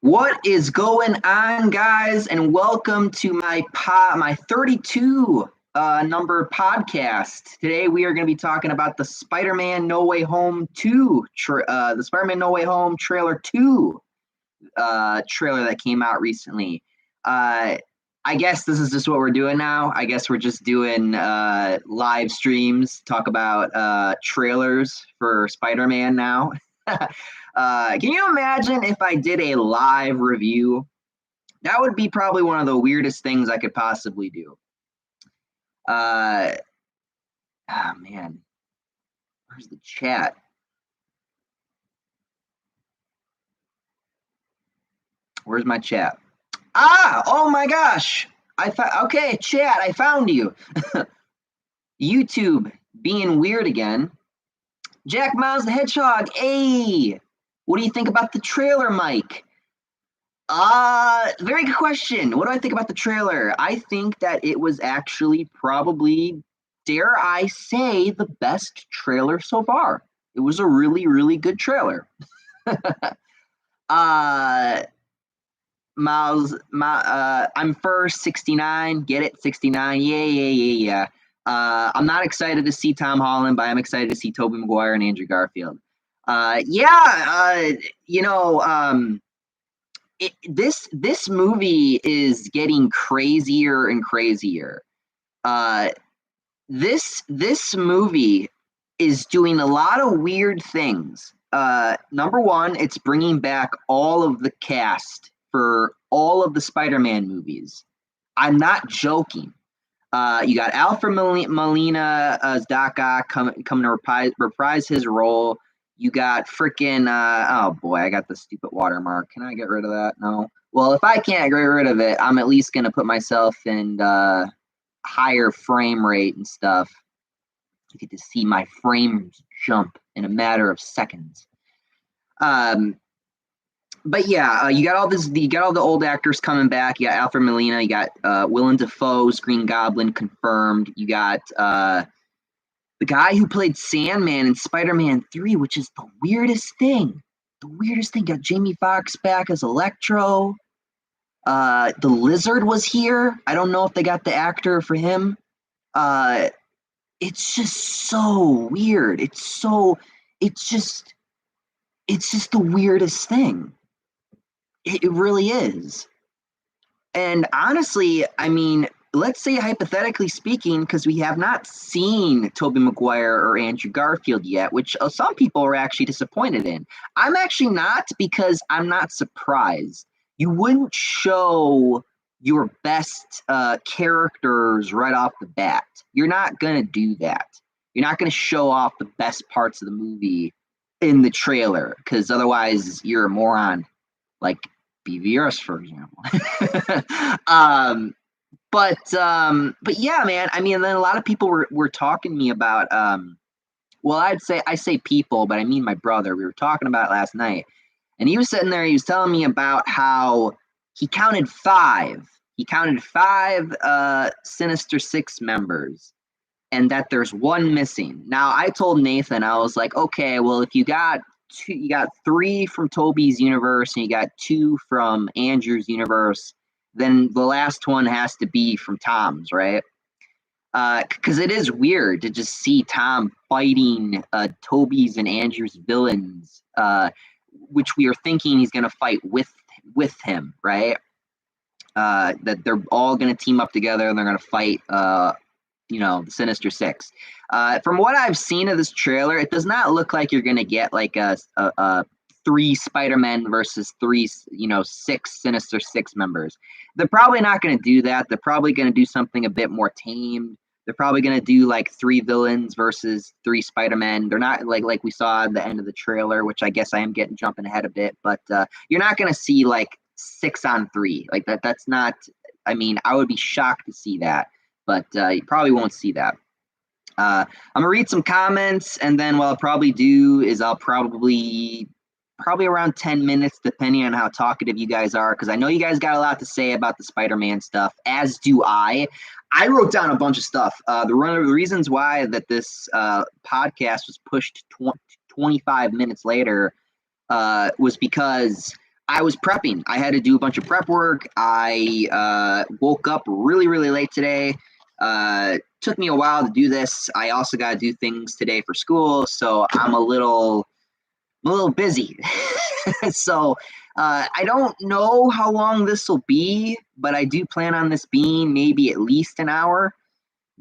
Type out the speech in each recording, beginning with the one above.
What is going on, guys? And welcome to my 32 number podcast. Today we are going to be talking about the Spider-Man No Way Home 2, the Spider-Man No Way Home trailer 2 trailer that came out recently. I guess this is just what we're doing now. I guess we're just doing live streams, talk about trailers for Spider-Man now. Can you imagine if I did a live review? That would be probably one of the weirdest things I could possibly do. Oh man, where's the chat? Where's my chat? Oh my gosh! Okay, chat, I found you. YouTube being weird again. Jack Miles the Hedgehog, hey! What do you think about the trailer, Mike? Very good question. What do I think about the trailer? I think that it was actually probably, dare I say, the best trailer so far. It was a really, really good trailer. Miles, I'm first, 69. Get it? 69. Yeah. I'm not excited to see Tom Holland, but I'm excited to see Tobey Maguire and Andrew Garfield. This movie is getting crazier and crazier. This movie is doing a lot of weird things. Number one, it's bringing back all of the cast for all of the Spider-Man movies. I'm not joking. You got Alfred Molina as Doc Ock coming to reprise his role. You got freaking, oh boy, I got the stupid watermark. Can I get rid of that? No. Well, if I can't get rid of it, I'm at least going to put myself in higher frame rate and stuff. You get to see my frames jump in a matter of seconds. But yeah, you got all the old actors coming back. You got Alfred Molina. You got Willem Dafoe's Green Goblin confirmed. You got the guy who played Sandman in Spider-Man 3, which is the weirdest thing. Got Jamie Foxx back as Electro. The Lizard was here. I don't know if they got the actor for him. It's just so weird. It's just the weirdest thing. It really is. And honestly, I mean, let's say hypothetically speaking, because we have not seen Tobey Maguire or Andrew Garfield yet, which some people are actually disappointed in. I'm actually not, because I'm not surprised. You wouldn't show your best characters right off the bat. You're not going to do that. You're not going to show off the best parts of the movie in the trailer, because otherwise you're a moron, like BVS, for example. But yeah, man. I mean, then a lot of people were talking to me about well, I say people, but I mean my brother. We were talking about it last night, and he was sitting there. He was telling me about how he counted five. He counted five Sinister Six members, and that there's one missing. Now, I told Nathan, I was like, okay, well, if you got three from Toby's universe and you got two from Andrew's universe, then the last one has to be from Tom's, right? Because it is weird to just see Tom fighting Toby's and Andrew's villains, which we are thinking he's going to fight with him, right? That they're all going to team up together and they're going to fight the Sinister Six. From what I've seen of this trailer, it does not look like you're going to get like a three Spider-Men versus six Sinister Six members. They're probably not going to do that. They're probably going to do something a bit more tamed. They're probably going to do like three villains versus three Spider-Men. They're not like we saw at the end of the trailer, which I guess I am jumping ahead a bit, but you're not going to see like 6-on-3 like that. That's not, I mean, I would be shocked to see that, but you probably won't see that. I'm going to read some comments, and then what I'll probably do is I'll probably around 10 minutes, depending on how talkative you guys are, because I know you guys got a lot to say about the Spider-Man stuff, as do I. I wrote down a bunch of stuff. The reasons why that this podcast was pushed 25 minutes later was because I was prepping. I had to do a bunch of prep work. I woke up really, really late today. Took me a while to do this. I also got to do things today for school, so I'm a little busy. So I don't know how long this will be, but I do plan on this being maybe at least an hour,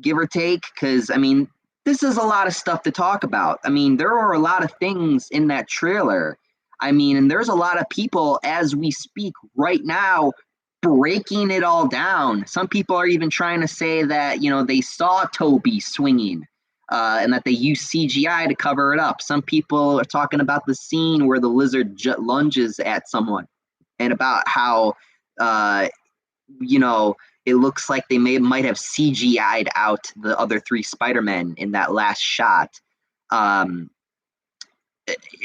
give or take, because I mean, this is a lot of stuff to talk about. I mean, there are a lot of things in that trailer. I mean, and there's a lot of people as we speak right now breaking it all down. Some people are even trying to say that, you know, they saw Toby swinging and that they used CGI to cover it up. Some people are talking about the scene where the lizard lunges at someone and about how, you know, it looks like they might have CGI'd out the other three Spider-Men in that last shot.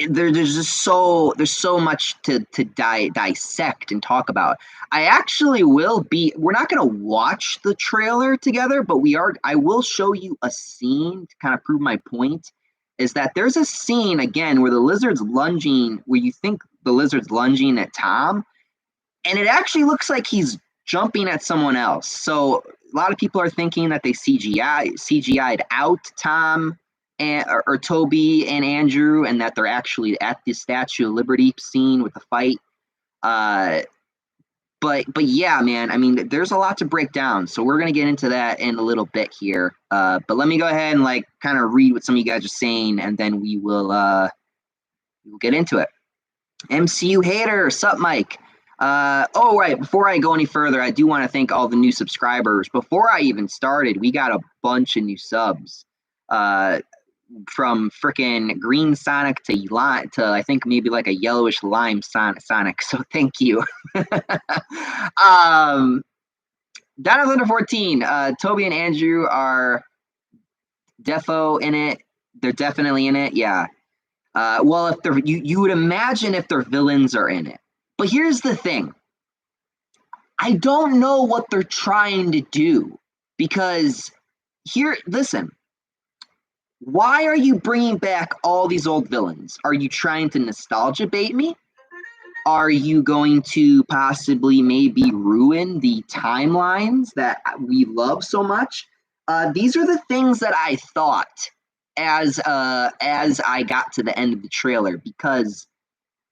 There's so much to dissect and talk about. I actually we're not going to watch the trailer together, but I will show you a scene to kind of prove my point, is that there's a scene again where where you think the lizard's lunging at Tom, and it actually looks like he's jumping at someone else. So a lot of people are thinking that they CGI'd out Tom or Toby and Andrew, and that they're actually at the Statue of Liberty scene with the fight. But yeah, man, I mean, there's a lot to break down. So we're gonna get into that in a little bit here. But let me go ahead and like kind of read what some of you guys are saying, and then we'll get into it. MCU hater, sup, Mike? Oh, right. Before I go any further, I do want to thank all the new subscribers. Before I even started, we got a bunch of new subs. From freaking green Sonic to I think maybe like a yellowish lime Sonic. So thank you. Down under 14. Toby and Andrew are defo in it. They're definitely in it. Yeah. Well, if they're you would imagine if their villains are in it. But here's the thing. I don't know what they're trying to do, because listen, why are you bringing back all these old villains? Are you trying to nostalgia bait me? Are you going to possibly maybe ruin the timelines that we love so much? These are the things that I thought as I got to the end of the trailer, because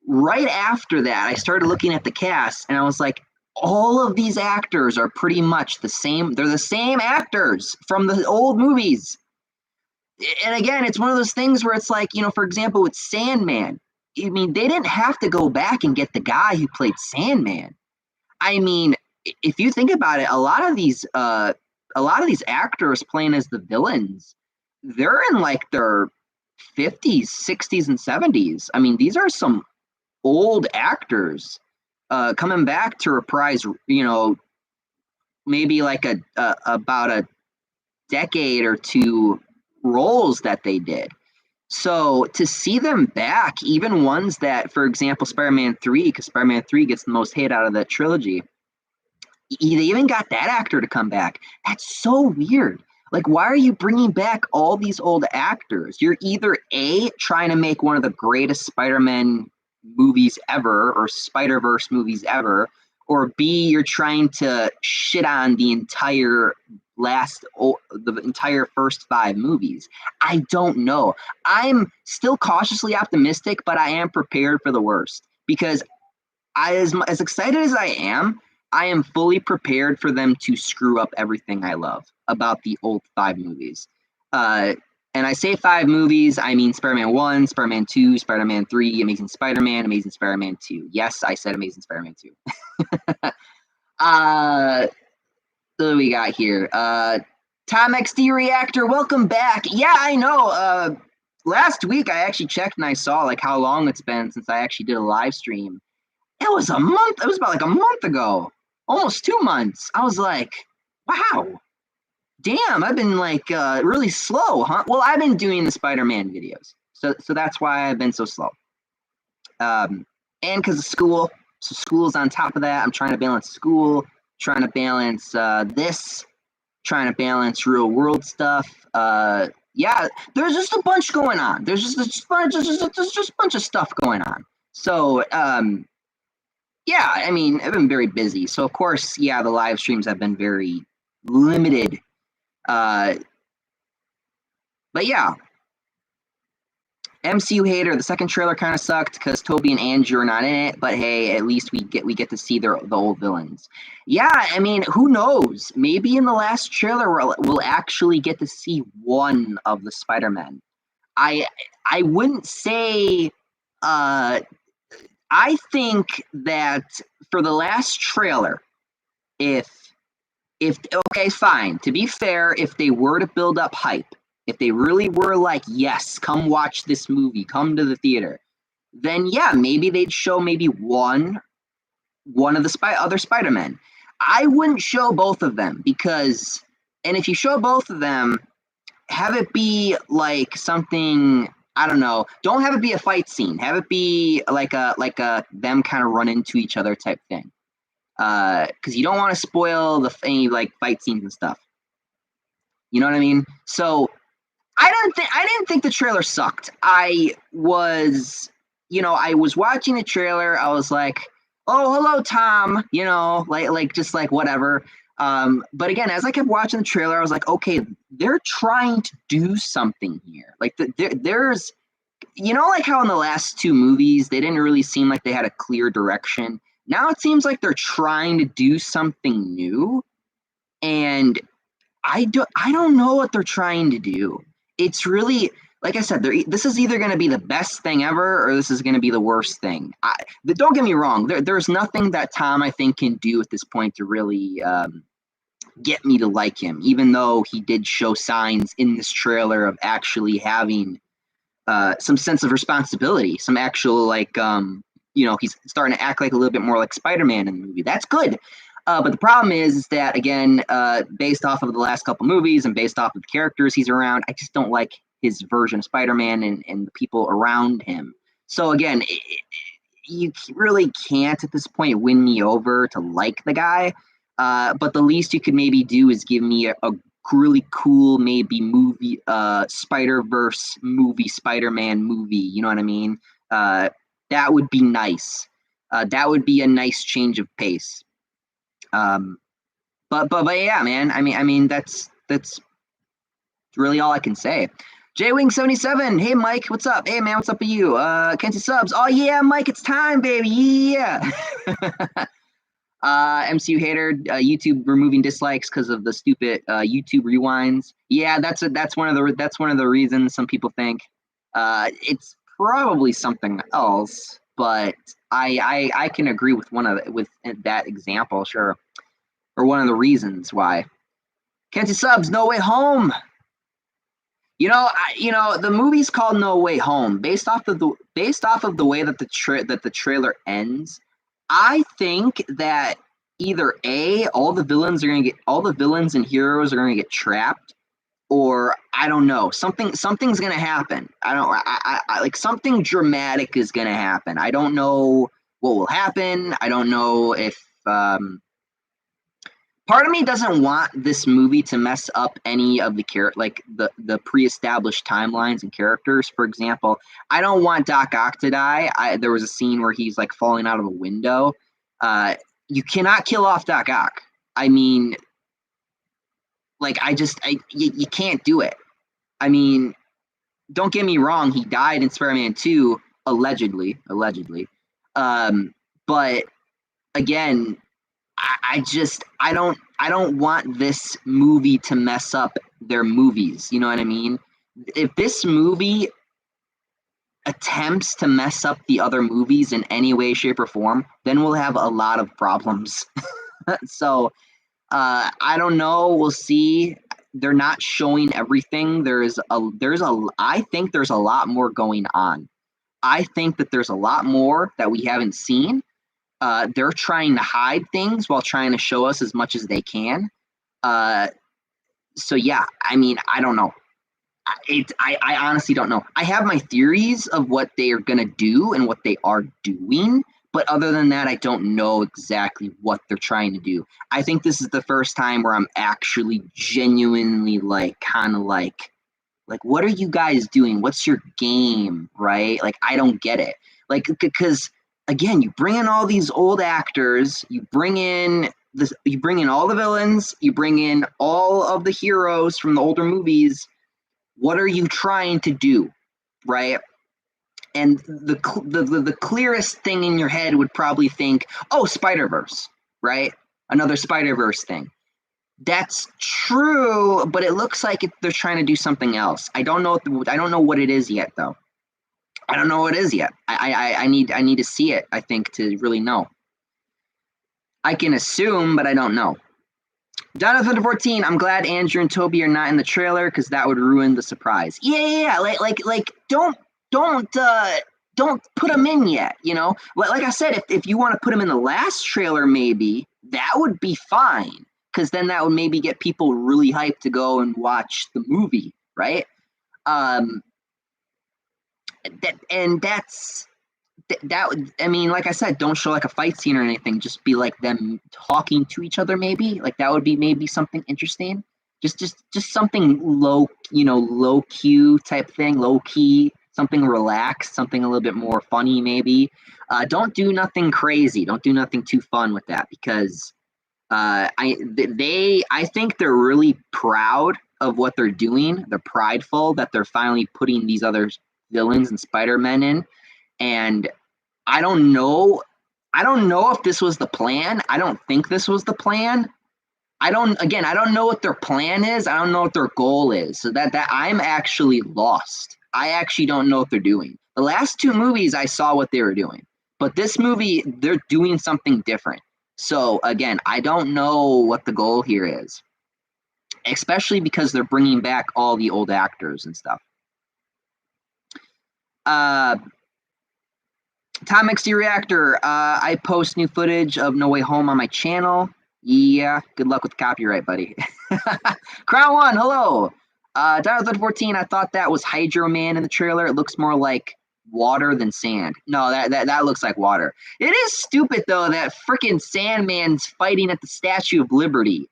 right after that, I started looking at the cast, and I was like, all of these actors are pretty much the same. They're the same actors from the old movies. And again, it's one of those things where it's like, you know, for example, with Sandman, I mean, they didn't have to go back and get the guy who played Sandman. I mean, if you think about it, a lot of these actors playing as the villains, they're in like their 50s, 60s, and 70s. I mean, these are some old actors coming back to reprise, you know, maybe like about a decade or two roles that they did. So to see them back, even ones that, for example, Spider-Man 3, because Spider-Man 3 gets the most hate out of that trilogy, they even got that actor to come back. That's so weird. Like, why are you bringing back all these old actors? You're either A, trying to make one of the greatest Spider-Man movies ever, or Spider-Verse movies ever, or B, you're trying to shit on the entire first 5 movies. I don't know. I'm still cautiously optimistic, but I am prepared for the worst, because as excited as I am fully prepared for them to screw up everything I love about the old 5 movies. And I say 5 movies, I mean Spider-Man 1, Spider-Man 2, Spider-Man 3, Amazing Spider-Man, Amazing Spider-Man 2. Yes, I said Amazing Spider-Man 2. So we got here. Tom XD Reactor, welcome back. Yeah, I know. Last week I actually checked and I saw like how long it's been since I actually did a live stream. It was a month. It was about like a month ago. Almost 2 months. I was like, wow. Damn, I've been like really slow, huh? Well, I've been doing the Spider-Man videos. So that's why I've been so slow. And because of school. So school's on top of that. I'm trying to balance school, trying to balance this, trying to balance real world stuff. Yeah, there's just a bunch going on. There's just a bunch of stuff going on. So Yeah, I mean, I've been very busy. So, of course, yeah, the live streams have been very limited. Uh, but yeah, MCU hater. The second trailer kind of sucked because Toby and Andrew are not in it. But hey, at least we get to see the old villains. Yeah, I mean, who knows? Maybe in the last trailer we'll actually get to see one of the Spider-Men. I I wouldn't say. Uh, I think that for the last trailer, if if okay, fine. To be fair, if they were to build up hype, if they really were like, yes, come watch this movie, come to the theater, then yeah, maybe they'd show maybe one of the other Spider-Men. I wouldn't show both of them because, and if you show both of them, have it be like something, I don't know. Don't have it be a fight scene. Have it be like a them kind of run into each other type thing. Because you don't want to spoil any like fight scenes and stuff. You know what I mean? So I didn't think the trailer sucked. I was watching the trailer. I was like, oh, hello, Tom. Like just like whatever. But again, as I kept watching the trailer, I was like, okay, they're trying to do something here. Like there's, like how in the last two movies they didn't really seem like they had a clear direction. Now it seems like they're trying to do something new, and I don't know what they're trying to do. It's really, like I said, this is either going to be the best thing ever or this is going to be the worst thing. Don't get me wrong. There's nothing that Tom I think can do at this point to really get me to like him, even though he did show signs in this trailer of actually having some sense of responsibility, some actual he's starting to act like a little bit more like Spider-Man in the movie. That's good. But the problem is that, again, based off of the last couple movies and based off of the characters he's around, I just don't like his version of Spider-Man and the people around him. So, again, you really can't at this point win me over to like the guy. But the least you could maybe do is give me a really cool maybe movie, Spider-Verse movie, Spider-Man movie. You know what I mean? That would be nice. That would be a nice change of pace. Um, but yeah, man. I mean that's really all I can say. JWing77, hey Mike, what's up? Hey man, what's up with you? Kenzie subs. Oh yeah, Mike, it's time, baby. Yeah. MCU hater, YouTube removing dislikes because of the stupid YouTube rewinds. Yeah, that's one of the reasons some people think. It's probably something else, but I can agree with with that example, sure, or one of the reasons why. Kenzie subs, No Way Home. The movie's called No Way Home based off of the way that the trailer ends. I think that either A, all the villains and heroes are gonna get trapped, or I don't know, something's gonna happen. I like something dramatic is gonna happen. I don't know what will happen. I don't know if part of me doesn't want this movie to mess up any of the pre-established timelines and characters. For example, I don't want Doc Ock to die. There was a scene where he's like falling out of a window. You cannot kill off Doc Ock. I mean, like you can't do it. I mean, don't get me wrong. He died in Spider-Man 2, allegedly. But again, I don't want this movie to mess up their movies. You know what I mean? If this movie attempts to mess up the other movies in any way, shape, or form, then we'll have a lot of problems. So I don't know. We'll see. They're not showing everything. I think there's a lot more going on. I think that there's a lot more that we haven't seen. They're trying to hide things while trying to show us as much as they can. So yeah, I mean, I don't know. I honestly don't know. I have my theories of what they are gonna do and what they are doing, but other than that, I don't know exactly what they're trying to do. I think this is the first time where I'm actually genuinely kind of like, what are you guys doing? What's your game, right? Like, I don't get it. Like, because again, you bring in all these old actors, you bring in all the villains, you bring in all of the heroes from the older movies. What are you trying to do, right? And the clearest thing in your head would probably think, oh, Spider-Verse, right? Another Spider-Verse thing. That's true, but it looks like they're trying to do something else. I don't know what it is yet, though. I don't know what it is yet. I need to see it, I think, to really know. I can assume, but I don't know. Jonathan 14, I'm glad Andrew and Toby are not in the trailer because that would ruin the surprise. Yeah. Like don't put them in yet, you know? Like I said, if you want to put them in the last trailer, maybe that would be fine, because then that would maybe get people really hyped to go and watch the movie, right? I mean, like I said, don't show like a fight scene or anything. Just be like them talking to each other. Maybe like that would be maybe something interesting. Just something low key type thing, low key, something relaxed, something a little bit more funny. Maybe don't do nothing crazy. Don't do nothing too fun with that, because I think they're really proud of what they're doing. They're prideful that they're finally putting these other villains and Spider-Man in. And I don't know if this was the plan. I don't think this was the plan. I don't know what their plan is. I don't know what their goal is. So that I'm actually lost. I actually don't know what they're doing. The last two movies I saw what they were doing. But this movie, they're doing something different. So again, I don't know what the goal here is. Especially because they're bringing back all the old actors and stuff. Tom XD Reactor, I post new footage of No Way Home on my channel. Yeah, good luck with copyright, buddy. Crown One, hello. Jonathan 14, I thought that was Hydro Man in the trailer. It looks more like water than sand. No, that looks like water. It is stupid, though, that freaking Sandman's fighting at the Statue of Liberty.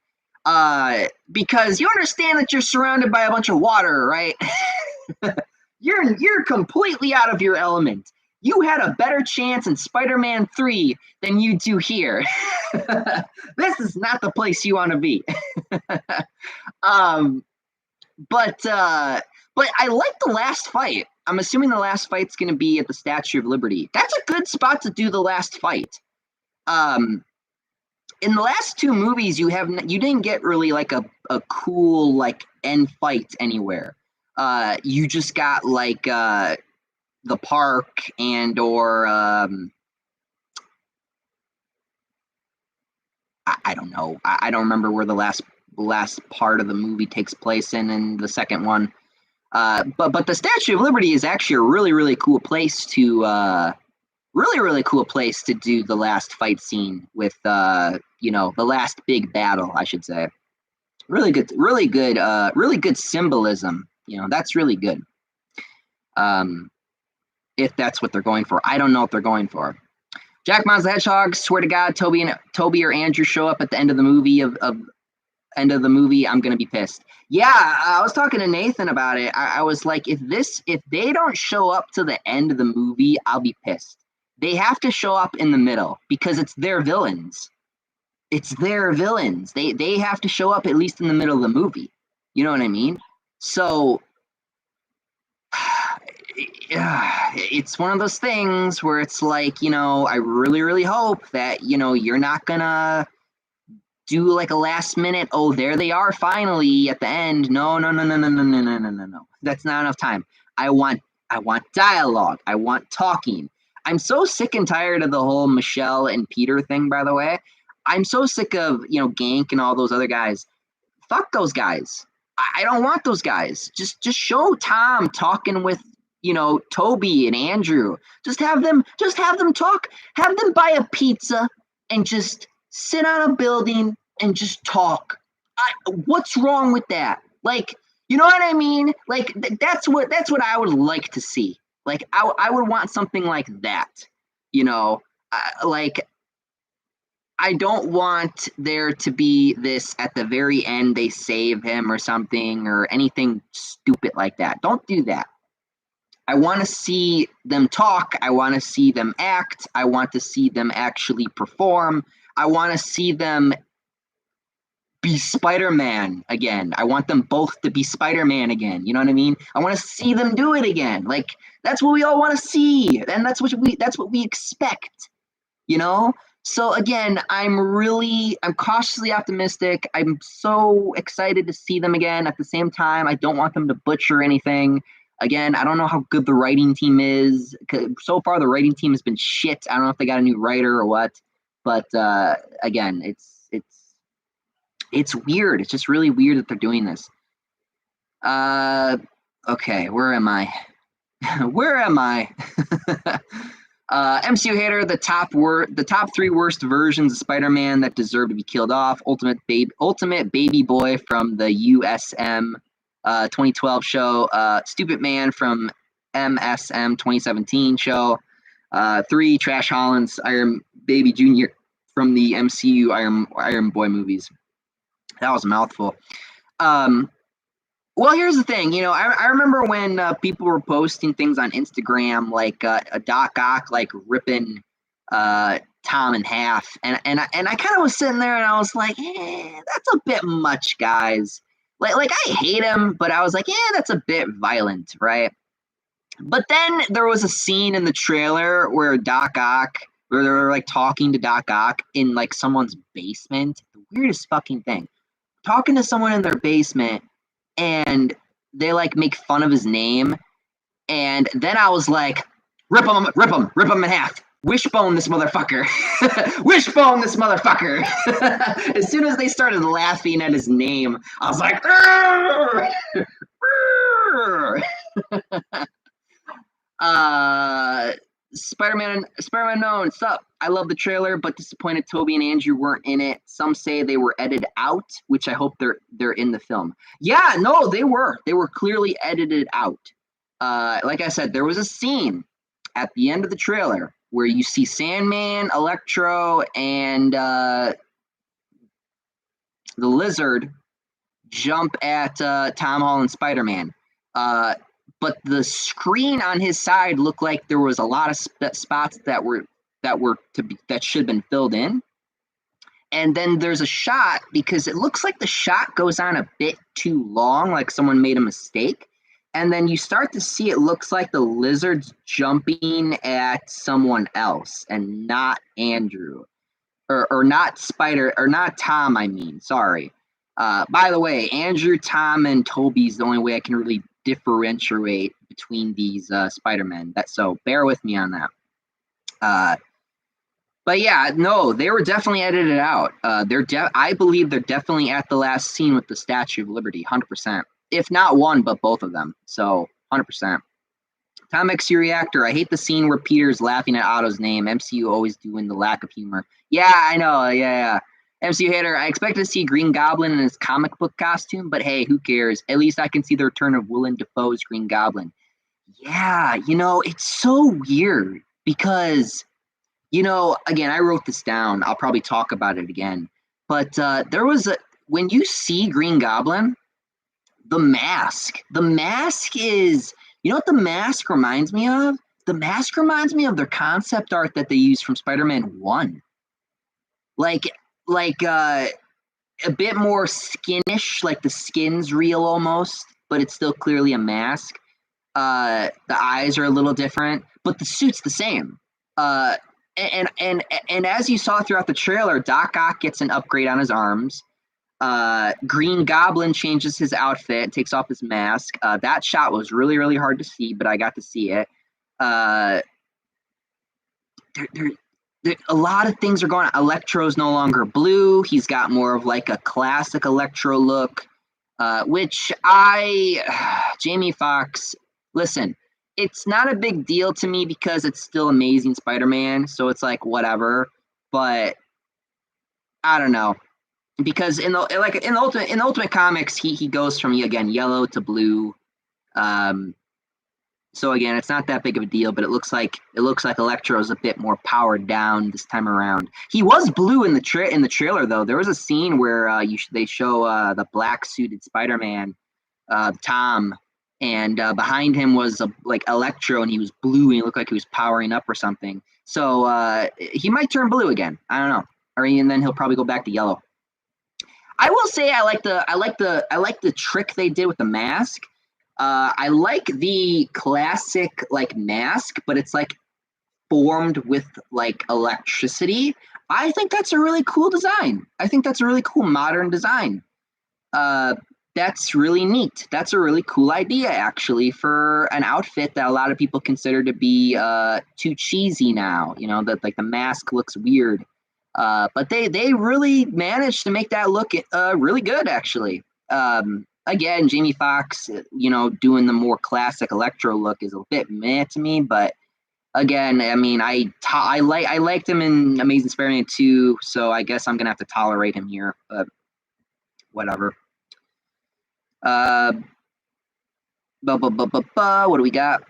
Because you understand that you're surrounded by a bunch of water, right? You're completely out of your element. You had a better chance in Spider-Man 3 than you do here. This is not the place you want to be. But I like the last fight. I'm assuming the last fight's going to be at the Statue of Liberty. That's a good spot to do the last fight. In the last two movies, you didn't get really like a cool like end fight anywhere. You just got like the park or I don't know. I don't remember where the last part of the movie takes place in the second one. But the Statue of Liberty is actually a really, really cool place to do the last fight scene with the last big battle, I should say. Really good symbolism. That's really good. If that's what they're going for. I don't know what they're going for. Jack Mons the Hedgehog, swear to God, Toby or Andrew show up at the end of the movie I'm gonna be pissed. Yeah, I was talking to Nathan about it. I was like, if they don't show up to the end of the movie, I'll be pissed. They have to show up in the middle because it's their villains. It's their villains. They have to show up at least in the middle of the movie. You know what I mean? So it's one of those things where it's like, I really, really hope that, you're not gonna do like a last minute, oh, there they are finally at the end. No. That's not enough time. I want dialogue. I want talking. I'm so sick and tired of the whole Michelle and Peter thing, by the way. I'm so sick of, Gank and all those other guys. Fuck those guys. I don't want those guys. Just show Tom talking with, Toby and Andrew. Just have them talk. Have them buy a pizza and just sit on a building and just talk. What's wrong with that? Like, you know what I mean? Like that's what I would like to see. Like I would want something like that. Like I don't want there to be this at the very end they save him or something or anything stupid like that. Don't do that. I want to see them talk. I want to see them act. I want to see them actually perform. I want to see them be Spider-Man again. I want them both to be Spider-Man again. You know what I mean? I want to see them do it again. Like, that's what we all want to see, and that's what we expect. You know? So again, I'm cautiously optimistic. I'm so excited to see them again. At the same time, I don't want them to butcher anything. Again, I don't know how good the writing team is. So far, the writing team has been shit. I don't know if they got a new writer or what. But again, it's weird. It's just really weird that they're doing this. Okay, where am I? Where am I? MCU hater, the top 3 worst versions of Spider-Man that deserve to be killed off. Ultimate Baby Boy from the USM 2012 show. Stupid Man from MSM 2017 show. 3, Trash Holland's Iron Baby Jr. from the MCU Iron Boy movies. That was a mouthful. Well, here's the thing. You know, I remember when people were posting things on Instagram, like a Doc Ock like ripping Tom in half, and I kind of was sitting there and I was like, that's a bit much, guys. Like I hate him, but I was like, that's a bit violent, right? But then there was a scene in the trailer where where they were like talking to Doc Ock in like someone's basement. The weirdest fucking thing. Talking to someone in their basement, and they like make fun of his name, and then I was like, rip him in half, wishbone this motherfucker. Wishbone this motherfucker. As soon as they started laughing at his name, I was like, Spider-Man No, what's up? I love the trailer, but disappointed Toby and Andrew weren't in it. Some say they were edited out, which I hope they're in the film. Yeah, no, they were. They were clearly edited out. Like I said, there was a scene at the end of the trailer where you see Sandman, Electro, and the Lizard jump at Tom Holland Spider-Man. But the screen on his side looked like there was a lot of spots that should have been filled in. And then there's a shot, because it looks like the shot goes on a bit too long, like someone made a mistake. And then you start to see it looks like the Lizard's jumping at someone else and not Andrew. Or not Tom, I mean. Sorry. By the way, Andrew, Tom, and Toby's the only way I can really differentiate between these Spider-Men. So bear with me on that. But yeah, no, they were definitely edited out. I believe they're definitely at the last scene with the Statue of Liberty, 100%. If not one, but both of them. So 100%. Tom X Reactor, I hate the scene where Peter's laughing at Otto's name. MCU always doing the lack of humor. Yeah, I know. Yeah. MCU hater, I expected to see Green Goblin in his comic book costume, but hey, who cares? At least I can see the return of Willem Dafoe's Green Goblin. Yeah, it's so weird because, again, I wrote this down. I'll probably talk about it again. But when you see Green Goblin, the mask is, you know what the mask reminds me of? The mask reminds me of their concept art that they used from Spider-Man 1. Like a bit more skinish, like the skin's real almost, but it's still clearly a mask. The eyes are a little different, but the suit's the same. And as you saw throughout the trailer, Doc Ock gets an upgrade on his arms. Green Goblin changes his outfit, takes off his mask. That shot was really, really hard to see, but I got to see it. A lot of things are going on. Electro's no longer blue. He's got more of like a classic Electro look, which Jamie Foxx, listen, it's not a big deal to me because it's still Amazing Spider-Man, so it's like whatever. But I don't know, because in the Ultimate Comics, he goes from again yellow to blue. So again, it's not that big of a deal, but it looks like Electro's a bit more powered down this time around. He was blue in the trailer though. There was a scene where they show the black suited Spider-Man, Tom, and behind him was like Electro, and he was blue, and he looked like he was powering up or something. So he might turn blue again. I don't know, and then he'll probably go back to yellow. I will say I like the trick they did with the mask. I like the classic like mask, but it's like formed with like electricity. I think that's a really cool design. I think that's a really cool modern design. Uh, that's really neat. That's a really cool idea, actually, for an outfit that a lot of people consider to be too cheesy now. You know, that like the mask looks weird. But they really managed to make that look really good, actually. Again, Jamie Foxx, doing the more classic Electro look is a bit meh to me, but again, I mean, I liked him in Amazing Spider-Man 2, so I guess I'm gonna have to tolerate him here, but whatever. What do we got?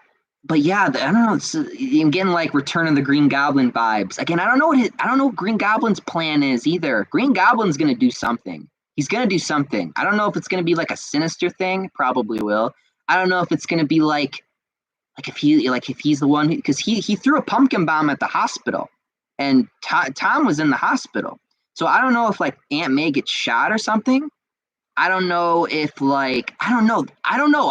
But yeah, I don't know. I'm getting like Return of the Green Goblin vibes. Again, I don't know what Green Goblin's plan is either. Green Goblin's gonna do something. He's gonna do something. I don't know if it's gonna be like a sinister thing. Probably will. I don't know if it's gonna be like if he's the one because he threw a pumpkin bomb at the hospital, and Tom was in the hospital. So I don't know if like Aunt May gets shot or something. I don't know if I don't know.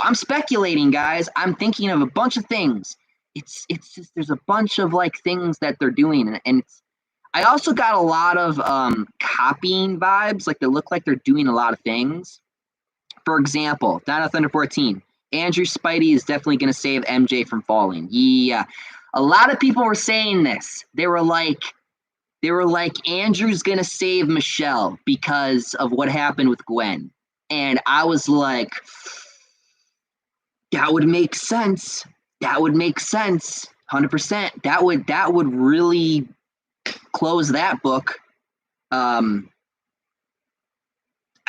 I'm speculating, guys. I'm thinking of a bunch of things. It's just there's a bunch of like things that they're doing, and I also got a lot of copying vibes. Like they look like they're doing a lot of things. For example, Down of Thunder 14. Andrew Spidey is definitely going to save MJ from falling. Yeah, a lot of people were saying this. They were like, Andrew's going to save Michelle because of what happened with Gwen. And I was like, that would make sense. That would make sense. 100%. That would really close that book.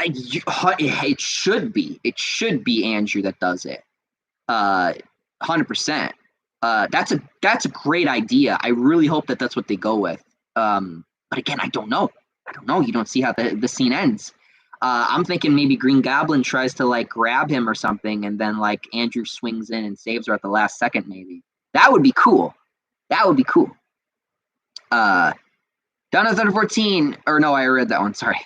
It should be Andrew that does it. 100%. That's a great idea. I really hope that that's what they go with. But again, I don't know. You don't see how the scene ends. I'm thinking maybe Green Goblin tries to like grab him or something, and then like Andrew swings in and saves her at the last second. Maybe that would be cool. Down to Thunder 14, or no, I read that one. Sorry.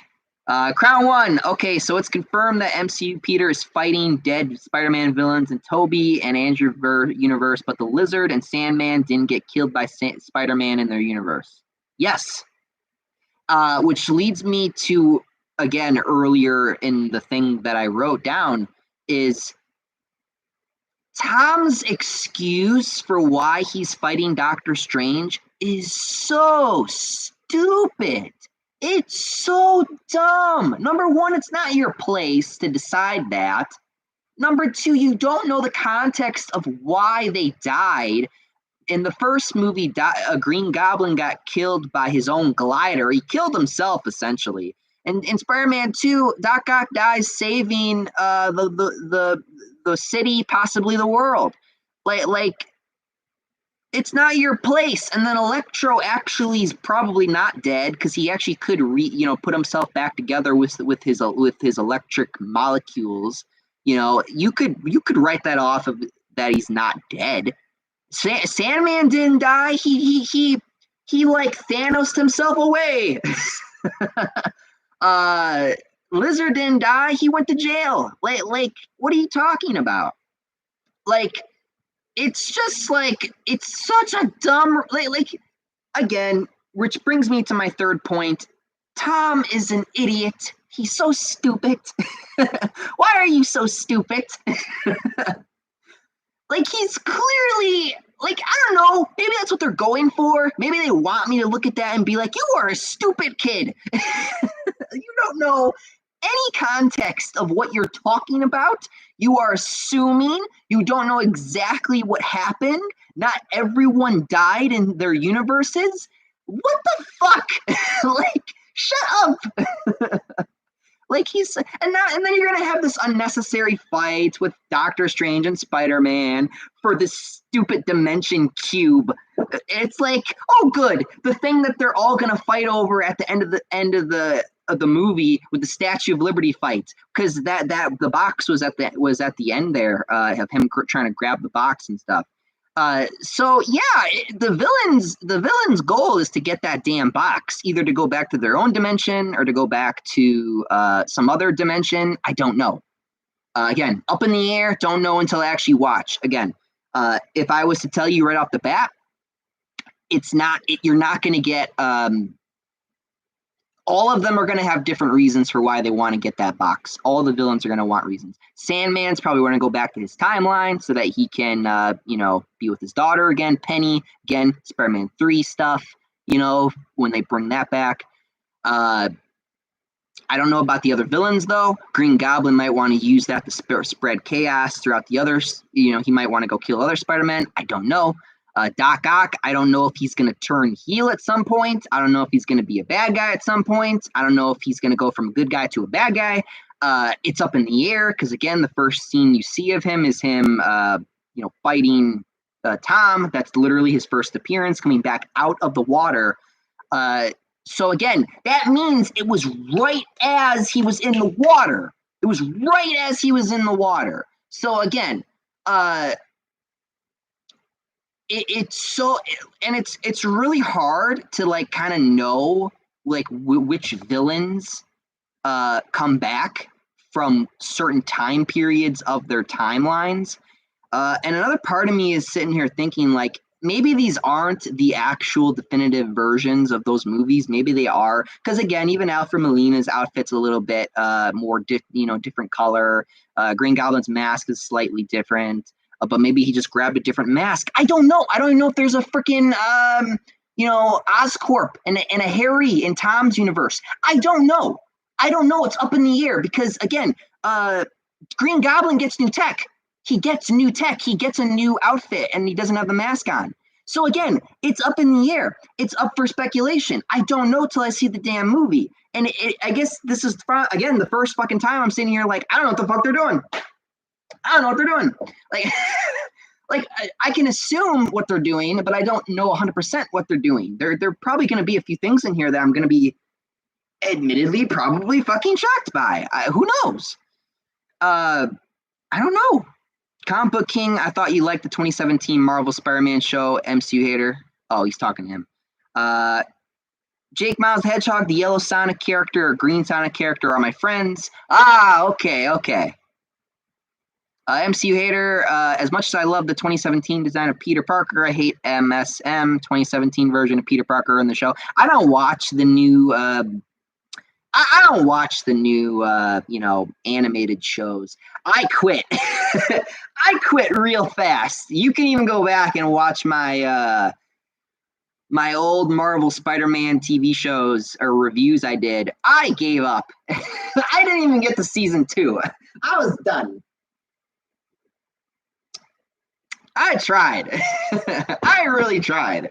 Crown 1. Okay, so it's confirmed that MCU Peter is fighting dead Spider-Man villains in Tobey and Andrew universe, but the Lizard and Sandman didn't get killed by Spider-Man in their universe. Yes. Which leads me to, again, earlier in the thing that I wrote down, is Tom's excuse for why he's fighting Doctor Strange is so stupid. It's so dumb. Number one, it's not your place to decide that. Number two, you don't know the context of why they died. In the first movie, a Green Goblin got killed by his own glider. He killed himself, essentially. And in Spider-Man 2, Doc Ock dies saving the city, possibly the world. Like it's not your place. And then Electro actually is probably not dead because he actually could put himself back together with his electric molecules. You could write that off of that he's not dead. Sandman didn't die. He like Thanos himself away. Lizard didn't die. He went to jail. Like what are you talking about? Like it's just like it's such a dumb like again, which brings me to my third point. Tom is an idiot. He's so stupid. Why are you so stupid? Like he's clearly like I don't know, maybe that's what they're going for. Maybe they want me to look at that and be like, you are a stupid kid. You don't know any context of what you're talking about. You are assuming. You don't know exactly what happened. Not everyone died in their universes. What the fuck? Like, shut up. Like and then you're gonna have this unnecessary fight with Doctor Strange and Spider-Man for this stupid dimension cube. It's like, oh good, the thing that they're all gonna fight over at the end of of the movie with the Statue of Liberty fight, because that the box was at the end there, of him trying to grab the box and stuff. So yeah, the villain's goal is to get that damn box, either to go back to their own dimension or to go back to some other dimension. I don't know. Again, up in the air. Don't know until I actually watch. Again, if I was to tell you right off the bat, you're not going to get. All of them are going to have different reasons for why they want to get that box. All the villains are going to want reasons. Sandman's probably want to go back to his timeline so that he can, be with his daughter again. Penny, again, Spider-Man 3 stuff, when they bring that back. I don't know about the other villains, though. Green Goblin might want to use that to spread chaos throughout the others. He might want to go kill other Spider-Men. I don't know. Doc Ock, I don't know if he's going to turn heel at some point. I don't know if he's going to be a bad guy at some point. I don't know if he's going to go from a good guy to a bad guy. It's up in the air because, again, the first scene you see of him is him, fighting Tom. That's literally his first appearance, coming back out of the water. So, again, that means it was right as he was in the water. It was right as he was in the water. So, again, it's really hard to kind of know which villains come back from certain time periods of their timelines, and another part of me is sitting here thinking maybe these aren't the actual definitive versions of those movies. Maybe they are, because again, even Alfred Molina's outfit's a little bit more different color. Green Goblin's mask is slightly different. But maybe he just grabbed a different mask. I don't know. I don't even know if there's a freaking, Oscorp and a Harry in Tom's universe. I don't know. It's up in the air because, again, Green Goblin gets new tech. He gets new tech. He gets a new outfit, and he doesn't have the mask on. So, again, it's up in the air. It's up for speculation. I don't know till I see the damn movie. And I guess this is, again, the first fucking time I'm sitting here I don't know what the fuck they're doing. I don't know what they're doing. I can assume what they're doing, but I don't know 100% what they're doing. There probably going to be a few things in here that I'm going to be, admittedly, probably fucking shocked by. Who knows? I don't know. Comic Book King, I thought you liked the 2017 Marvel Spider-Man show. MCU hater. Oh, he's talking to him. Jake Miles the Hedgehog, the yellow Sonic character or green Sonic character are my friends. Okay. MCU hater, as much as I love the 2017 design of Peter Parker, I hate MSM 2017 version of Peter Parker in the show. I don't watch the new animated shows. I quit. I quit real fast. You can even go back and watch my my old Marvel Spider-Man TV shows or reviews I did. I gave up. I didn't even get to season 2. I was done. I tried. I really tried.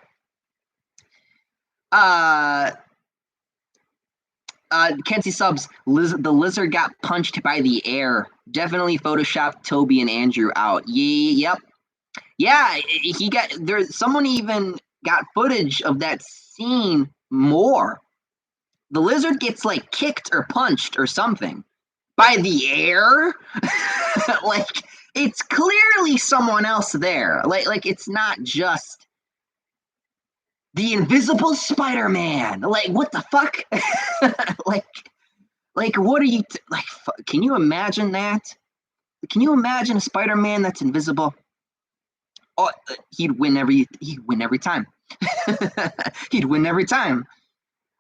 Kenzie subs, the lizard got punched by the air. Definitely photoshopped Toby and Andrew out. Yep. Yeah, someone even got footage of that scene more. The lizard gets kicked or punched or something by the air. It's clearly someone else there. It's not just the Invisible Spider-Man. What the fuck? What are you can you imagine that? Can you imagine a Spider-Man that's invisible? Oh, he'd win every time. He'd win every time.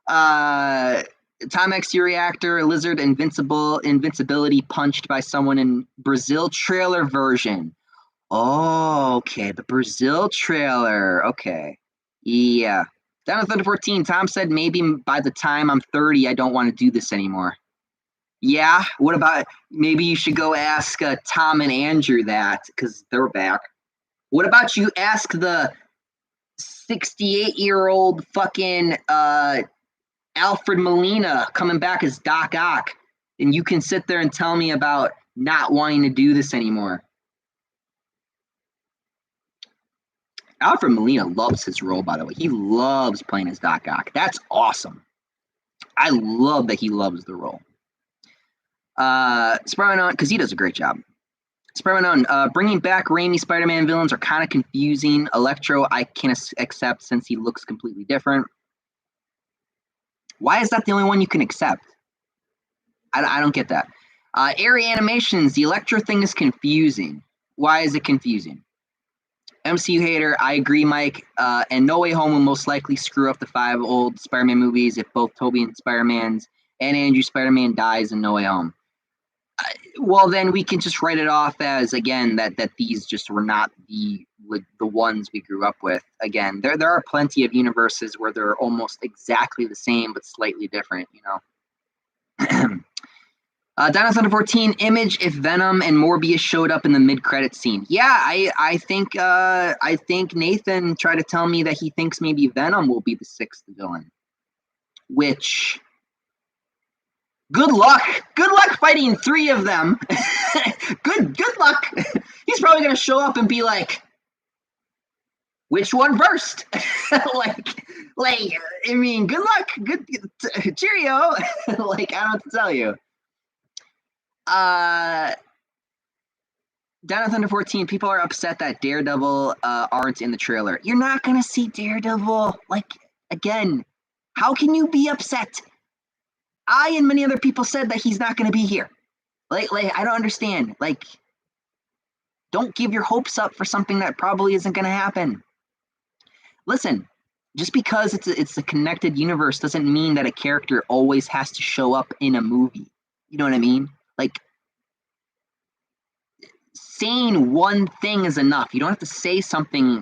Tom X reactor, lizard invincibility punched by someone in Brazil trailer version. Oh, okay. The Brazil trailer. Okay. Yeah. Down to 3014, Tom said maybe by the time I'm 30, I don't want to do this anymore. Yeah. What about maybe you should go ask Tom and Andrew that because they're back. What about you ask the 68-year-old fucking Alfred Molina coming back as Doc Ock, and you can sit there and tell me about not wanting to do this anymore. Alfred Molina loves his role, by the way. He loves playing as Doc Ock. That's awesome. I love that he loves the role. Spider-Man, because he does a great job. Spider-Man, bringing back Raimi Spider-Man villains are kind of confusing. Electro, I can accept since he looks completely different. Why is that the only one you can accept? I don't get that. Airy Animations, the Electro thing is confusing. Why is it confusing? MCU hater, I agree, Mike. And No Way Home will most likely screw up the 5 old Spider-Man movies if both Tobey and Spider-Man's and Andrew Spider-Man dies in No Way Home. Well, then we can just write it off as, again, that these just were not the ones we grew up with. Again, there are plenty of universes where they're almost exactly the same but slightly different, you know. Dino Thunder 14 image if Venom and Morbius showed up in the mid-credit scene. Yeah, I think Nathan tried to tell me that he thinks maybe Venom will be the 6th villain. Which, good luck fighting 3 of them. good luck. He's probably gonna show up and be like, which one first? like I mean, good luck, good cheerio. Like, I don't know what to tell you. Down at Thunder 14, people are upset that Daredevil aren't in the trailer. You're not gonna see Daredevil. Like, again, how can you be upset? I and many other people said that he's not gonna be here. Like I don't understand. Like, don't give your hopes up for something that probably isn't gonna happen. Listen, just because it's a connected universe doesn't mean that a character always has to show up in a movie. You know what I mean? Like, saying one thing is enough. You don't have to say something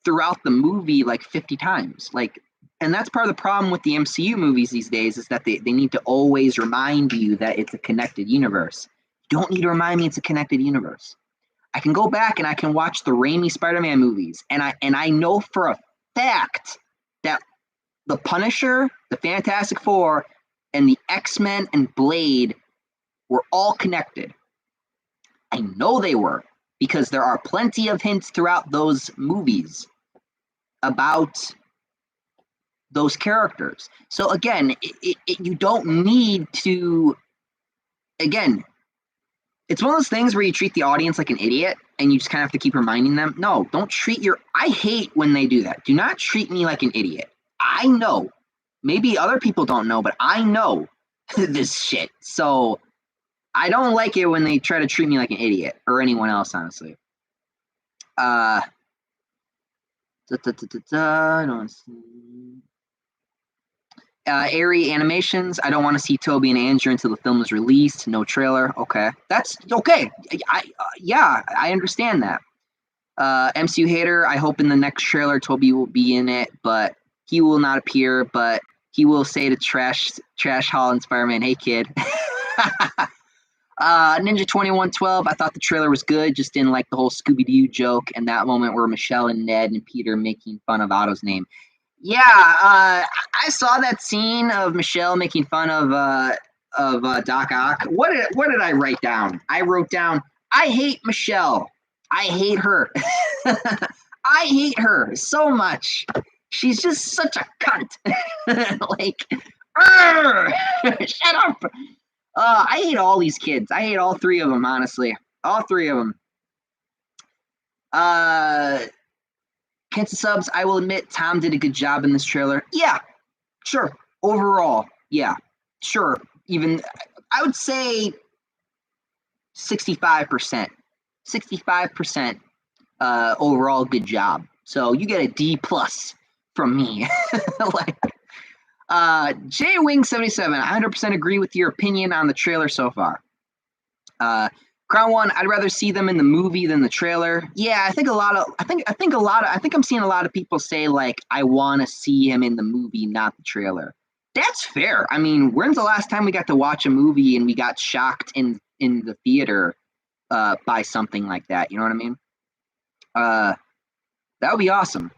throughout the movie like 50 times. Like, and that's part of the problem with the MCU movies these days, is that they need to always remind you that it's a connected universe. You don't need to remind me it's a connected universe. I can go back and I can watch the Raimi Spider-Man movies, and I know for a fact that the Punisher, the Fantastic Four, and the X-Men and Blade were all connected. I know they were, because there are plenty of hints throughout those movies about those characters. So again, you don't need to, again, it's one of those things where you treat the audience like an idiot and you just kind of have to keep reminding them. No, don't treat I hate when they do that. Do not treat me like an idiot. I know. Maybe other people don't know, but I know this shit. So I don't like it when they try to treat me like an idiot, or anyone else, honestly. I don't see. Airy Animations, I don't want to see Tobey and Andrew until the film is released. No trailer. Okay. That's okay. I understand that. MCU hater, I hope in the next trailer Tobey will be in it, but he will not appear, but he will say to Trash Holland Spider-Man, hey kid. Ninja 2112, I thought the trailer was good, just didn't like the whole Scooby-Doo joke and that moment where Michelle and Ned and Peter making fun of Otto's name. Yeah, I saw that scene of Michelle making fun of Doc Ock. What did I write down? I wrote down, I hate Michelle. I hate her. I hate her so much. She's just such a cunt. Like, shut up. I hate all these kids. I hate all 3 of them, honestly. All 3 of them. Kansas subs, I will admit Tom did a good job in this trailer. Yeah, sure. Overall, yeah, sure. Even, I would say 65%. 65% overall good job. So you get a D+ from me. Like, J-Wing77, 100% agree with your opinion on the trailer so far. Crown One, I'd rather see them in the movie than the trailer. Yeah, I think I'm seeing a lot of people say, like, I want to see him in the movie, not the trailer. That's fair. I mean, when's the last time we got to watch a movie and we got shocked in the theater by something like that? You know what I mean? That would be awesome.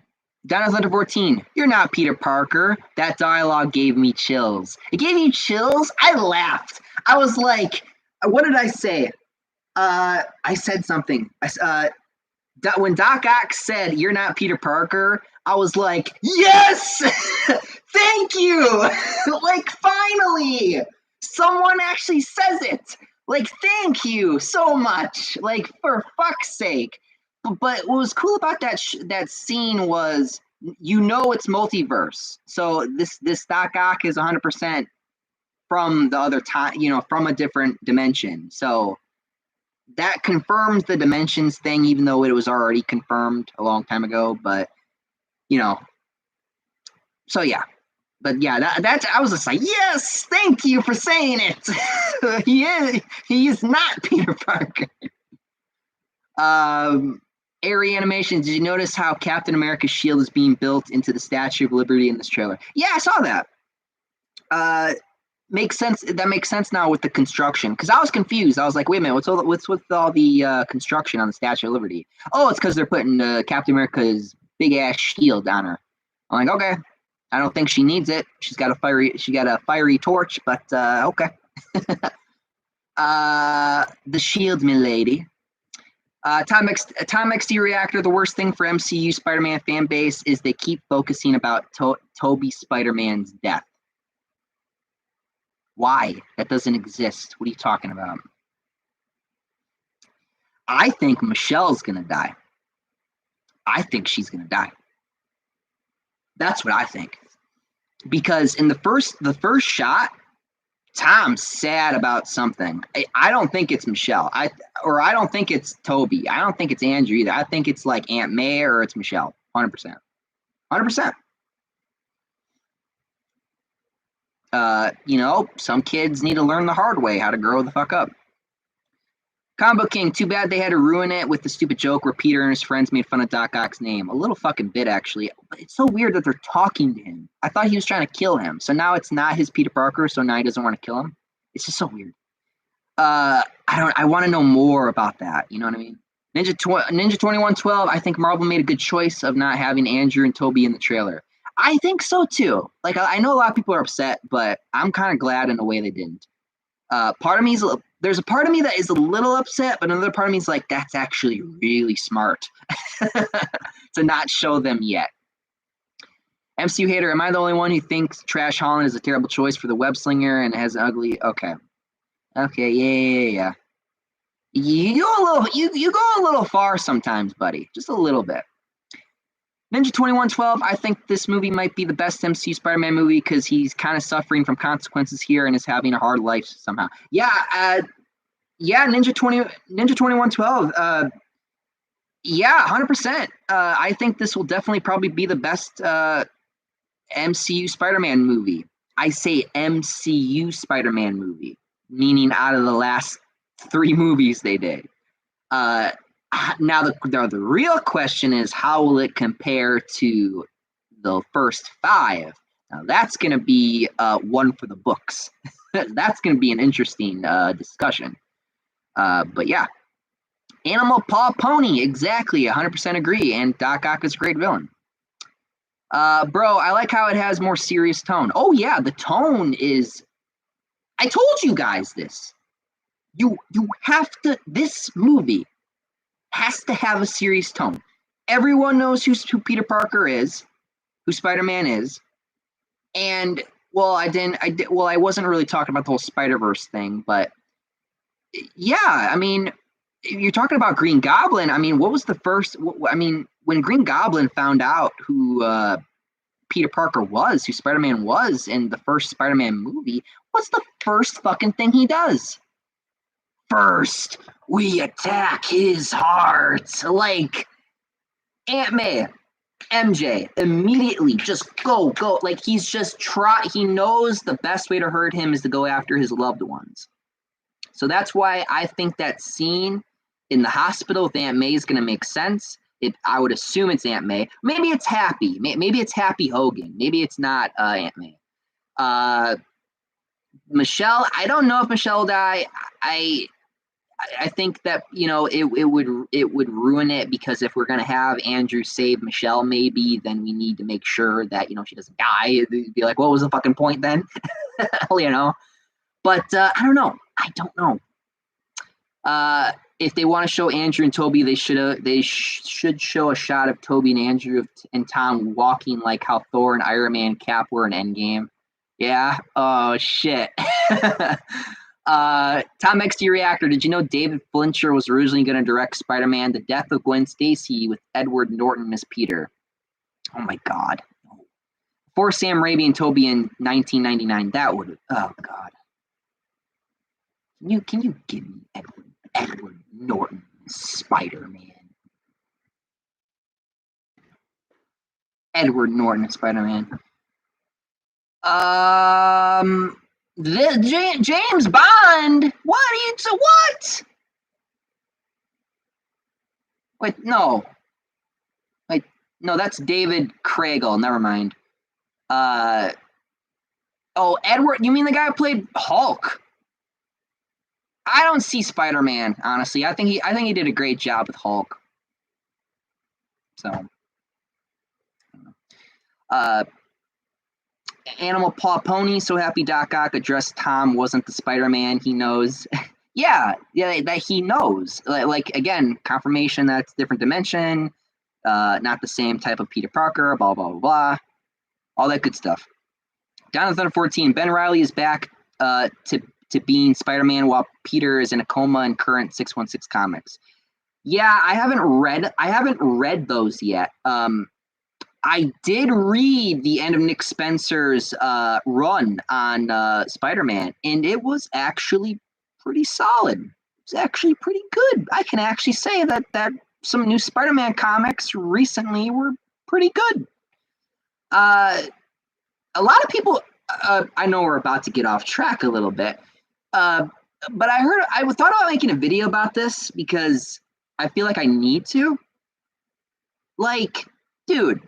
Dino Thunder 14, you're not Peter Parker. That dialogue gave me chills. It gave you chills? I laughed. I was like, what did I say? I said something. when Doc Ock said, "You're not Peter Parker," I was like, "Yes, thank you!" Like, finally, someone actually says it. Like, thank you so much. Like, for fuck's sake. But what was cool about that scene was, it's multiverse. So this Doc Ock is 100% from the other time, from a different dimension. So that confirms the dimensions thing, even though it was already confirmed a long time ago. But so yeah. But yeah, that's I was just like, yes, thank you for saying it. he is not Peter Parker. Airy Animations, did you notice how Captain America's shield is being built into the Statue of Liberty in this trailer? Yeah, I saw that. Makes sense. That makes sense now with the construction, because I was confused. I was like, wait a minute, what's with all the construction on the Statue of Liberty? Oh, it's because they're putting Captain America's big ass shield on her. I'm like, okay. I don't think she needs it. She got a fiery torch, but okay. The shield, milady. Tom XD Reactor, the worst thing for MCU Spider-Man fan base is they keep focusing about Tobey Spider-Man's death. Why? That doesn't exist. What are you talking about? I think Michelle's gonna die. I think she's gonna die. That's what I think. Because in the first shot, Tom's sad about something. I don't think it's Michelle. I don't think it's Toby. I don't think it's Andrew either. I think it's like Aunt May or it's Michelle. 100%. 100%. Some kids need to learn the hard way how to grow the fuck up. Combo King, too bad they had to ruin it with the stupid joke where Peter and his friends made fun of Doc Ock's name. A little fucking bit, actually. But it's so weird that they're talking to him. I thought he was trying to kill him. So now it's not his Peter Parker, so now he doesn't want to kill him. It's just so weird. I want to know more about that. You know what I mean? Ninja 2112, I think Marvel made a good choice of not having Andrew and Toby in the trailer. I think so, too. Like, I know a lot of people are upset, but I'm kind of glad in a way they didn't. There's a part of me that is a little upset, but another part of me is like, that's actually really smart to not show them yet. MCU hater, am I the only one who thinks Trash Holland is a terrible choice for the web slinger and has an ugly? Okay, yeah. You go a little far sometimes, buddy. Just a little bit. Ninja 2112, I think this movie might be the best MCU Spider-Man movie because he's kind of suffering from consequences here and is having a hard life somehow. Yeah, Ninja 2112. Yeah, 100%. I think this will definitely probably be the best MCU Spider-Man movie. I say MCU Spider-Man movie, meaning out of the last 3 movies they did. Now the real question is, how will it compare to the first 5? Now that's going to be one for the books. That's going to be an interesting discussion. But yeah, Animal Paw Pony, exactly, 100% agree. And Doc Ock is a great villain. Bro, I like how it has more serious tone. Oh yeah, the tone is. I told you guys this. You have to. This movie has to have a serious tone. Everyone knows who Peter Parker is, who Spider-Man is, and I wasn't really talking about the whole Spider-Verse thing, but yeah, I mean, you're talking about Green Goblin. I mean, what was the first? I mean, when Green Goblin found out who Peter Parker was, who Spider-Man was in the first Spider-Man movie, what's the first fucking thing he does? First, we attack his heart. Like, Aunt May, MJ, immediately just go. Like, he's just he knows the best way to hurt him is to go after his loved ones. So that's why I think that scene in the hospital with Aunt May is going to make sense. I would assume it's Aunt May. Maybe it's Happy. Maybe it's Happy Hogan. Maybe it's not Aunt May. Michelle, I don't know if Michelle will die. I think that it would ruin it, because if we're gonna have Andrew save Michelle, maybe then we need to make sure that she doesn't die. It'd be like, what was the fucking point then? But I don't know. if they want to show Andrew and Toby, they should show a shot of Toby and Andrew and Tom walking like how Thor and Iron Man Cap were in Endgame. Yeah. Oh shit. Tom XD Reactor, did you know David Fincher was originally going to direct Spider-Man: The Death of Gwen Stacy with Edward Norton as Peter? Oh my god. For Sam Raimi and Toby in 1999, that would, oh god. Can you give me Edward Norton Spider-Man? Edward Norton Spider-Man. James Bond. What? Wait, no. Wait, no, that's David Craigle. Never mind. Edward. You mean the guy who played Hulk? I don't see Spider-Man, honestly. I think he did a great job with Hulk. So, Animal Paw Pony, so happy Doc Ock addressed Tom wasn't the Spider-Man he knows. yeah, that he knows. Like again, confirmation that's different dimension, not the same type of Peter Parker, blah, blah, blah, blah. All that good stuff. Down to Thunder 14, Ben Reilly is back to being Spider-Man while Peter is in a coma in current 616 comics. Yeah, I haven't read those yet. I did read the end of Nick Spencer's run on Spider-Man, and it was actually pretty solid. It was actually pretty good. I can actually say that some new Spider-Man comics recently were pretty good. A lot of people, I know we're about to get off track a little bit, but I thought about making a video about this because I feel like I need to. Like, dude,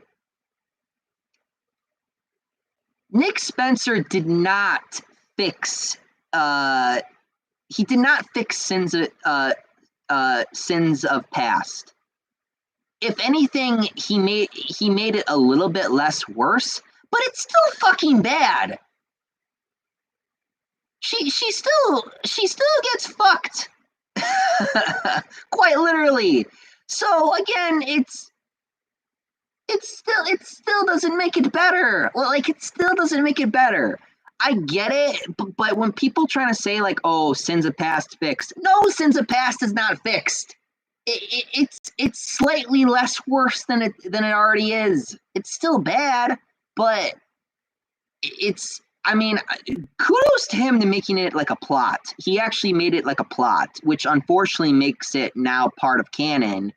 Nick Spencer did not fix sins of past. If anything, he made it a little bit less worse, but it's still fucking bad. She still gets fucked. Quite literally. So again, it still doesn't make it better. Like, it still doesn't make it better. I get it, but when people trying to say like, oh, sins of past fixed, no, sins of past is not fixed. It's slightly less worse than it already is. It's still bad, but I mean, kudos to him to making it like a plot. He actually made it like a plot, which unfortunately makes it now part of canon,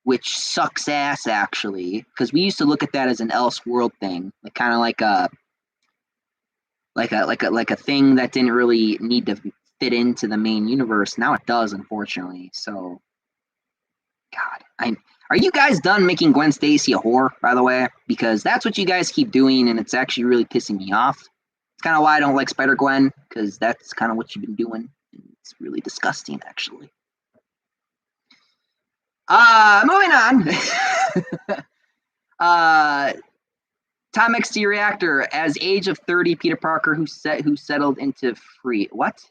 which sucks ass actually, because we used to look at that as an Elseworld thing, like kind of like a thing that didn't really need to fit into the main universe. Now it does, unfortunately. So, God, are you guys done making Gwen Stacy a whore, by the way? Because that's what you guys keep doing, and it's actually really pissing me off. It's kind of why I don't like Spider-Gwen, because that's kind of what you've been doing. It's really disgusting, actually. Moving on. Tom XD Reactor, as age of 30 Peter Parker who settled into free. What?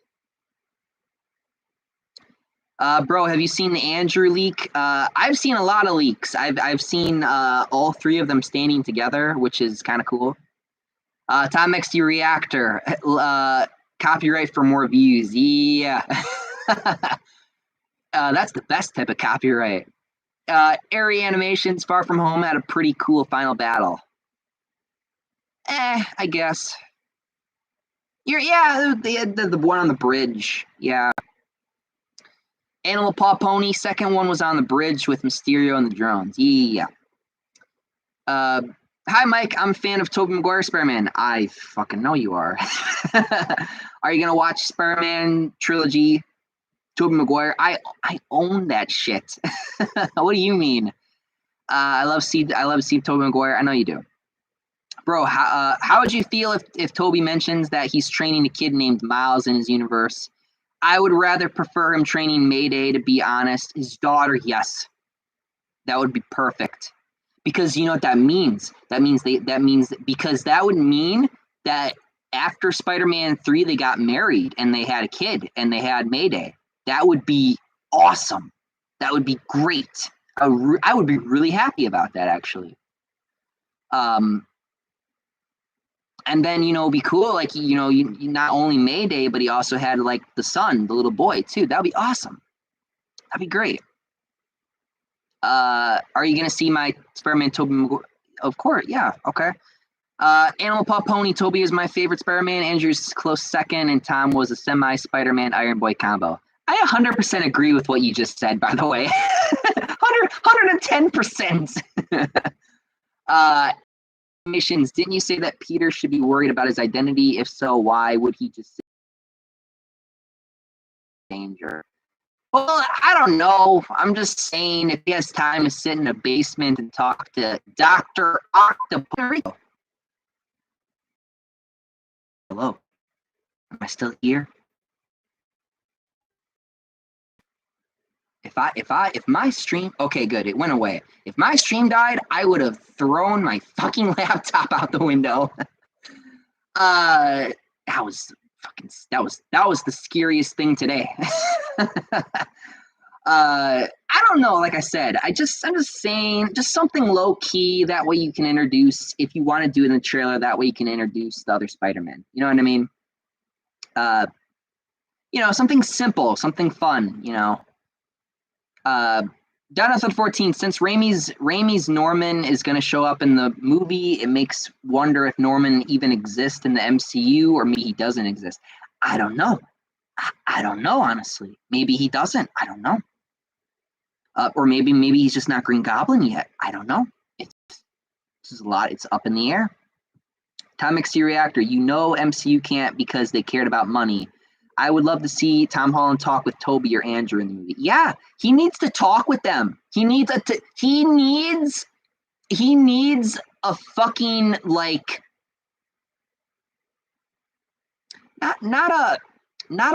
Bro, have you seen the Andrew leak? I've seen a lot of leaks. I've seen all three of them standing together, which is kind of cool. Tom XD Reactor, copyright for more views. Yeah. That's the best type of copyright. Airy Animations Far From Home had a pretty cool final battle. I guess. The one on the bridge. Yeah. Animal Paw Pony, second one was on the bridge with Mysterio and the drones. Yeah. Hi, Mike. I'm a fan of Tobey Maguire Spider-Man. I fucking know you are. Are you going to watch Spider-Man trilogy? Tobey Maguire? I own that shit. What do you mean? I love Tobey Maguire. I know you do. Bro, how would you feel if Toby mentions that he's training a kid named Miles in his universe? I would rather prefer him training Mayday, to be honest. His daughter, yes. That would be perfect. Because you know what that means? Because that would mean that after Spider-Man 3, they got married and they had a kid and they had Mayday. That would be awesome. That would be great. I would be really happy about that, actually. And then, you know, it'd be cool, like, you know, you not only Mayday, but he also had, like, the son, the little boy, too. That would be awesome. That'd be great. Are you going to see my Spider-Man Tobey Maguire? Of course, yeah, okay. Animal Paw Pony, Toby is my favorite Spider-Man, Andrew's close second, and Tom was a semi-Spider-Man Iron Boy combo. I 100% agree with what you just said, by the way. 110%. Missions, didn't you say that Peter should be worried about his identity? If so, why would he just say danger? Well, I don't know. I'm just saying if he has time to sit in a basement and talk to Dr. Octopus. Hello. Am I still here? If my stream, okay, good, it went away. If my stream died, I would have thrown my fucking laptop out the window. That was the scariest thing today. I don't know, like I said, I'm just saying, just something low key, that way you can introduce, if you want to do it in the trailer, that way you can introduce the other Spider-Man. You know what I mean? You know, something simple, something fun, you know. Jonathan 14, since Raimi's Norman is going to show up in the movie, it makes wonder if Norman even exists in the MCU, or maybe he doesn't exist. I don't know. I don't know, honestly. Maybe he doesn't. I don't know. Or maybe he's just not Green Goblin yet. I don't know. It's a lot. It's up in the air. Atomic C Reactor, you know MCU can't because they cared about money. I would love to see Tom Holland talk with Toby or Andrew in the movie. Yeah, he needs to talk with them. He needs a fucking, like, not a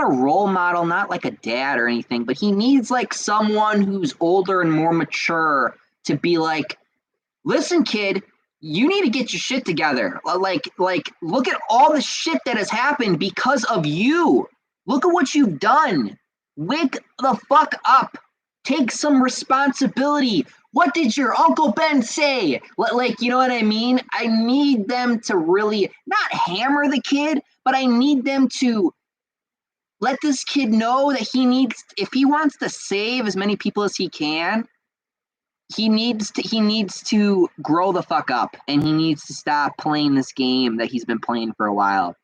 role model, not like a dad or anything, but he needs, like, someone who's older and more mature to be like, listen, kid, you need to get your shit together. Like, look at all the shit that has happened because of you. Look at what you've done. Wake the fuck up. Take some responsibility. What did your Uncle Ben say? Like, you know what I mean? I need them to really not hammer the kid, but I need them to let this kid know that he needs, if he wants to save as many people as he can, he needs to grow the fuck up, and he needs to stop playing this game that he's been playing for a while.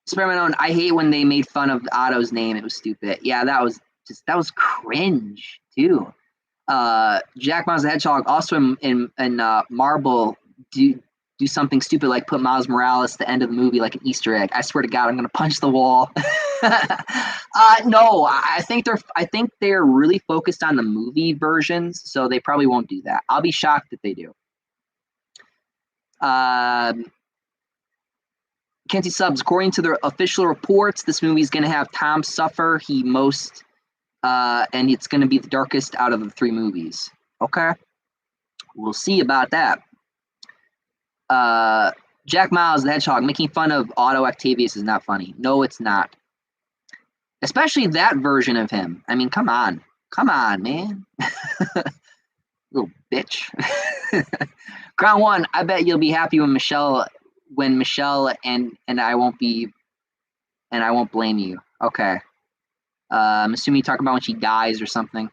Spider-Man, I hate when they made fun of Otto's name. It was stupid. Yeah, that was cringe too. Jack Miles the Hedgehog also in Marvel do something stupid like put Miles Morales at the end of the movie like an Easter egg. I swear to God, I'm gonna punch the wall. No, I think they're really focused on the movie versions, so they probably won't do that. I'll be shocked if they do. Kenzie subs, according to the official reports, this movie is going to have Tom suffer. And it's going to be the darkest out of the three movies. Okay. We'll see about that. Jack Miles, the Hedgehog, making fun of Otto Octavius is not funny. No, it's not. Especially that version of him. I mean, come on. Come on, man. Little bitch. Crown One, I bet you'll be happy when Michelle and I won't blame you. Okay. I'm assuming you talk about when she dies or something.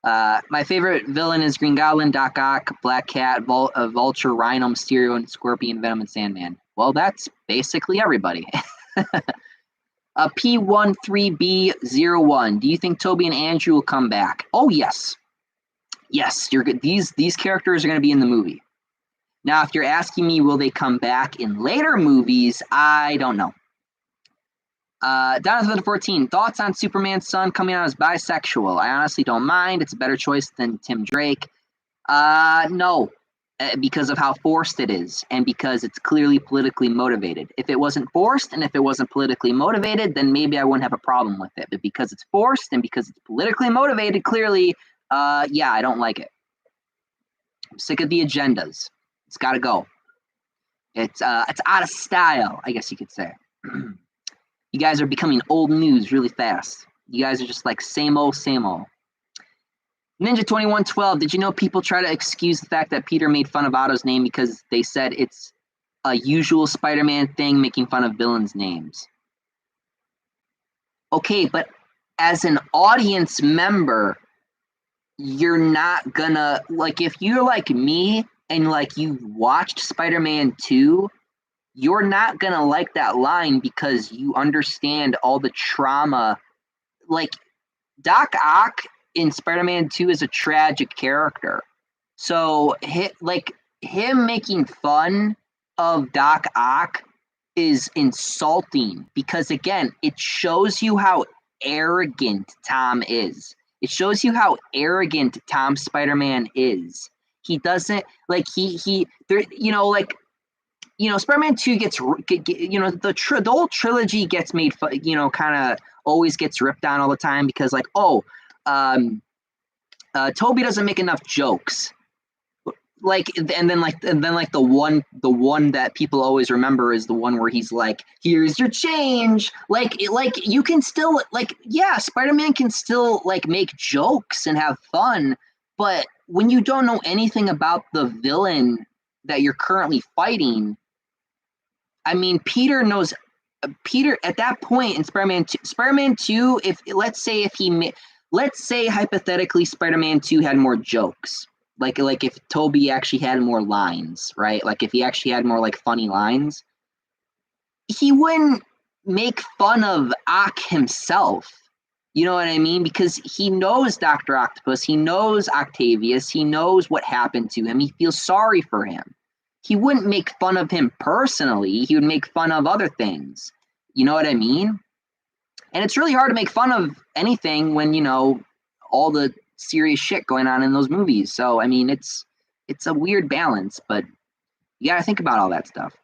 My favorite villain is Green Goblin, Doc Ock, Black Cat, Vulture, Rhino, Mysterio, and Scorpion, Venom, and Sandman. Well, that's basically everybody. P13B01. Do you think Toby and Andrew will come back? Oh, yes. Yes, you're good. These characters are going to be in the movie. Now, if you're asking me, will they come back in later movies? I don't know. Donovan 14, thoughts on Superman's son coming out as bisexual? I honestly don't mind. It's a better choice than Tim Drake. No, because of how forced it is, and because it's clearly politically motivated. If it wasn't forced and if it wasn't politically motivated, then maybe I wouldn't have a problem with it. But because it's forced and because it's politically motivated, clearly, yeah, I don't like it. I'm sick of the agendas. It's got to go. It's out of style, I guess you could say. You guys are becoming old news really fast. You guys are just like same old, same old. Ninja 2112, did you know people try to excuse the fact that Peter made fun of Otto's name because they said it's a usual Spider-Man thing, making fun of villains' names? Okay, but as an audience member, you're not gonna, like, if you're like me and like you watched Spider-Man 2, you're not gonna like that line because you understand all the trauma. Like, Doc Ock in Spider-Man 2 is a tragic character. So him making fun of Doc Ock is insulting because, again, it shows you how arrogant Tom is. It shows you how arrogant Tom Spider-Man is. He doesn't like he there, Spider-Man 2 gets, the old trilogy gets made, kind of always gets ripped on all the time because, like, Toby doesn't make enough jokes. And then the one that people always remember is the one where he's like, "Here's your change." Like you can still, like, yeah, Spider-Man can still like make jokes and have fun, but when you don't know anything about the villain that you're currently fighting, I mean, Peter at that point in Spider-Man 2, if let's say hypothetically Spider-Man 2 had more jokes. Like if Toby actually had more lines, right? Like if he actually had more like funny lines, he wouldn't make fun of Ock himself. You know what I mean? Because he knows Dr. Octopus, he knows Octavius, he knows what happened to him. He feels sorry for him. He wouldn't make fun of him personally. He would make fun of other things. You know what I mean? And it's really hard to make fun of anything when, all the serious shit going on in those movies. So, I mean, it's a weird balance, but you got to think about all that stuff.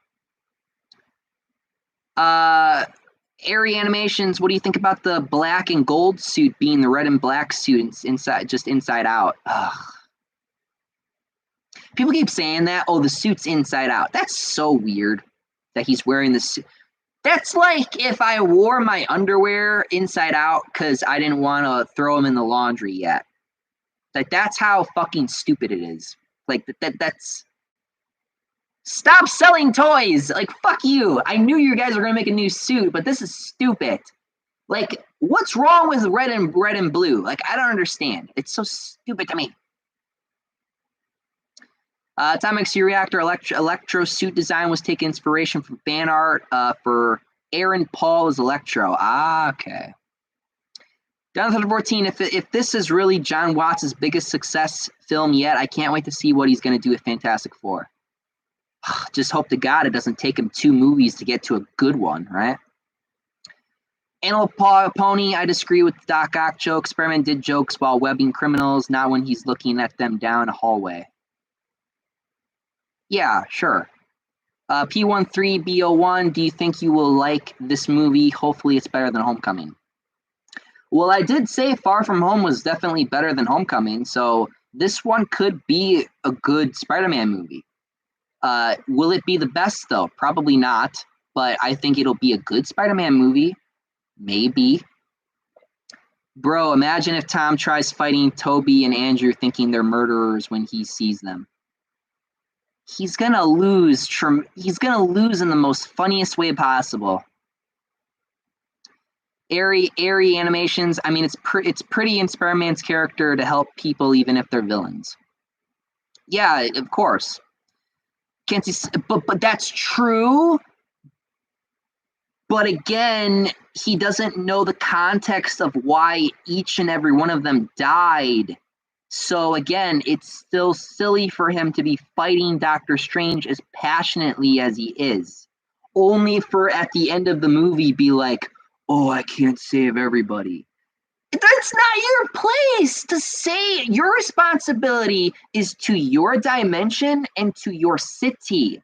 Airy Animations, what do you think about the black and gold suit being the red and black suit inside out? Ugh. People keep saying that, the suit's inside out. That's so weird that he's wearing the suit. That's like if I wore my underwear inside out because I didn't want to throw them in the laundry yet. Like, that's how fucking stupid it is. Like, that's... Stop selling toys! Like, fuck you! I knew you guys were going to make a new suit, but this is stupid. Like, what's wrong with red and blue? Like, I don't understand. It's so stupid to me. Atomic Sea Reactor Electro suit design was taking inspiration from fan art for Aaron Paul as Electro. Okay. Jonathan 14, if this is really John Watts' biggest success film yet, I can't wait to see what he's going to do with Fantastic Four. Just hope to God it doesn't take him 2 movies to get to a good one, right? Animal Pony, I disagree with the Doc Ock joke. Spider-Man did jokes while webbing criminals, not when he's looking at them down a hallway. Yeah, sure. P13BO1, do you think you will like this movie? Hopefully it's better than Homecoming. Well, I did say Far From Home was definitely better than Homecoming, so this one could be a good Spider-Man movie. Will it be the best, though? Probably not, but I think it'll be a good Spider-Man movie. Maybe. Bro, imagine if Tom tries fighting Toby and Andrew thinking they're murderers when he sees them. He's gonna lose. He's gonna lose in the most funniest way possible. Airy Animations. I mean, it's pretty in Spider-Man's character to help people even if they're villains. Yeah, of course. Can't see, but that's true. But again, he doesn't know the context of why each and every one of them died. So again, it's still silly for him to be fighting Doctor Strange as passionately as he is. Only for at the end of the movie be like, oh, I can't save everybody. That's not your place to say. Your responsibility is to your dimension and to your city,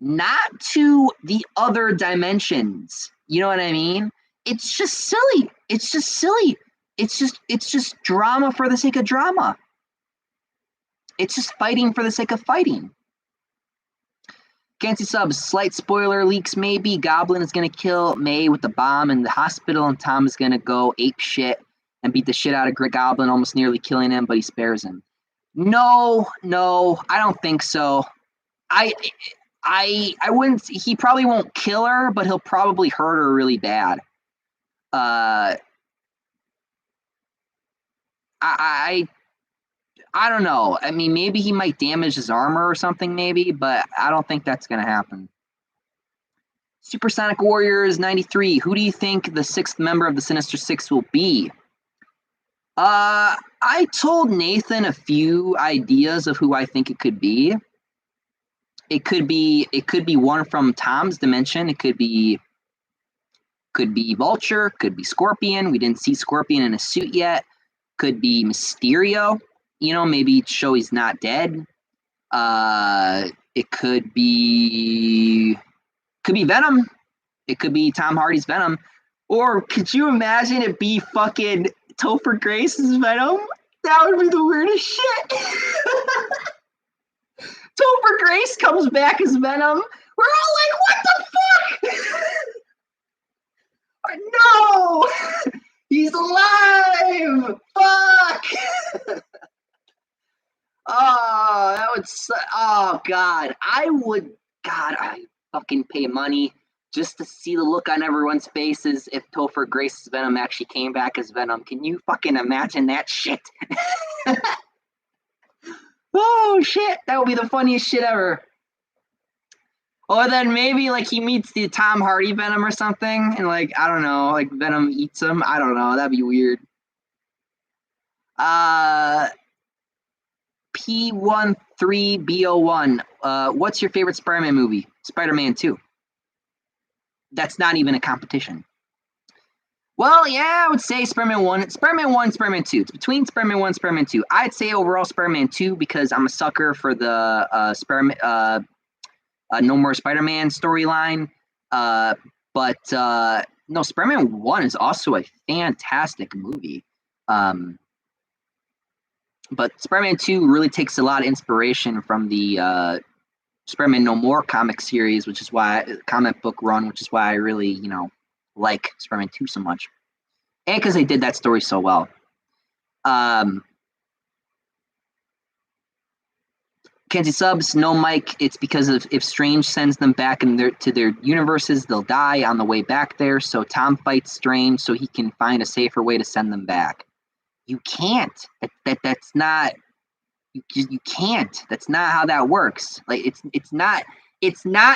not to the other dimensions. You know what I mean? It's just silly. It's just silly. It's just drama for the sake of drama. It's just fighting for the sake of fighting. Fancy subs, slight spoiler leaks maybe. Goblin is going to kill May with the bomb in the hospital, and Tom is going to go ape shit and beat the shit out of Goblin, almost nearly killing him, but he spares him. No, I don't think so. I wouldn't. He probably won't kill her, but he'll probably hurt her really bad. I don't know. I mean, maybe he might damage his armor or something, maybe, but I don't think that's going to happen. Supersonic Warriors 93. Who do you think the sixth member of the Sinister Six will be? I told Nathan a few ideas of who I think it could be. It could be one from Tom's dimension. It could be Vulture. Could be Scorpion. We didn't see Scorpion in a suit yet. Could be Mysterio. Maybe show he's not dead. It could be Venom. It could be Tom Hardy's Venom. Or could you imagine it be fucking Topher Grace's Venom? That would be the weirdest shit. Topher Grace comes back as Venom. We're all like, what the fuck? No! He's alive! Fuck! Oh, that would suck. Oh, God. I fucking pay money just to see the look on everyone's faces if Topher Grace's Venom actually came back as Venom. Can you fucking imagine that shit? Oh, shit. That would be the funniest shit ever. Or then maybe, he meets the Tom Hardy Venom or something, and, I don't know, Venom eats him. I don't know. That'd be weird. P13B01. What's your favorite Spider-Man movie? Spider-Man 2. That's not even a competition. Well, yeah, I would say Spider-Man 1, Spider-Man 2. It's between Spider-Man 1 and Spider-Man 2. I'd say overall Spider-Man 2 because I'm a sucker for the No More Spider-Man storyline. But no, Spider-Man 1 is also a fantastic movie. But Spider-Man 2 really takes a lot of inspiration from the Spider-Man No More comic series, comic book run, which is why I really, like Spider-Man 2 so much. And because they did that story so well. Kenzie subs, no Mike, it's because if Strange sends them back to their universes, they'll die on the way back there, so Tom fights Strange so he can find a safer way to send them back. You can't. That's not. You can't. That's not how that works. It's not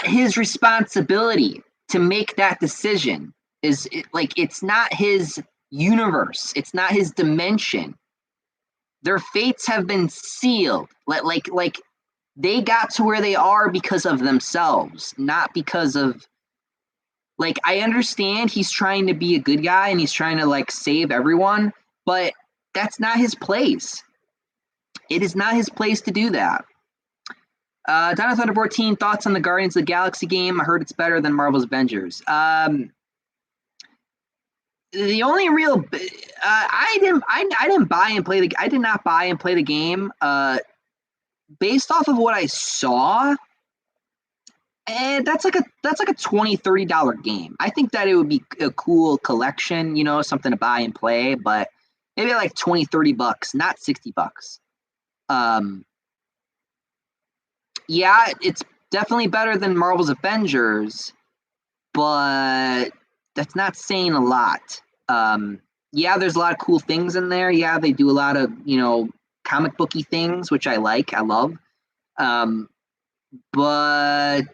his responsibility to make that decision. It's not his universe. It's not his dimension. Their fates have been sealed. They got to where they are because of themselves, not because of. I understand he's trying to be a good guy and he's trying to save everyone, but that's not his place. It is not his place to do that. Dino Thunder 14, thoughts on the Guardians of the Galaxy game? I heard it's better than Marvel's Avengers. The only real I didn't buy and play I did not buy and play the game based off of what I saw. And that's like a $20-$30 game. I think that it would be a cool collection, something to buy and play, but maybe $20-$30, not $60. Yeah, it's definitely better than Marvel's Avengers, but that's not saying a lot. Yeah, there's a lot of cool things in there. Yeah, they do a lot of, comic booky things, which I like, I love. But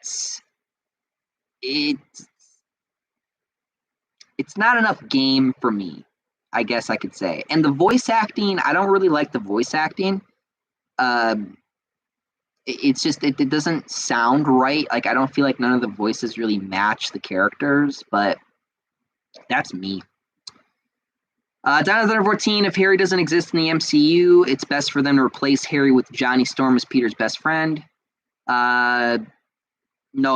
it's not enough game for me, I guess I could say. And the voice acting, I don't really like the voice acting. It's just it doesn't sound right. I don't feel like none of the voices really match the characters, but that's me. Down to 14, if Harry doesn't exist in the MCU, it's best for them to replace Harry with Johnny Storm as Peter's best friend. No,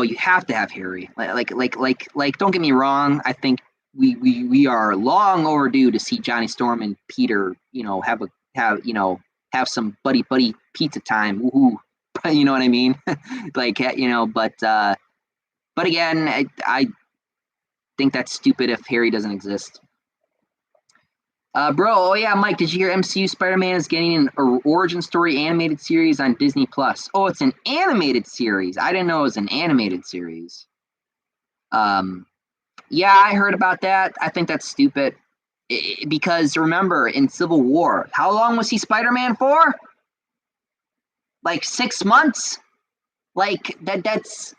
you have to have Harry. Don't get me wrong. I think we are long overdue to see Johnny Storm and Peter, have some buddy pizza time. Woohoo! You know what I mean? Like, but again, I think that's stupid if Harry doesn't exist. Bro, oh yeah, Mike, did you hear MCU Spider-Man is getting an origin story animated series on Disney Plus? Oh, it's an animated series. I didn't know it was an animated series. Yeah, I heard about that. I think that's stupid. Because remember, in Civil War, how long was he Spider-Man for? Like 6 months? Like that's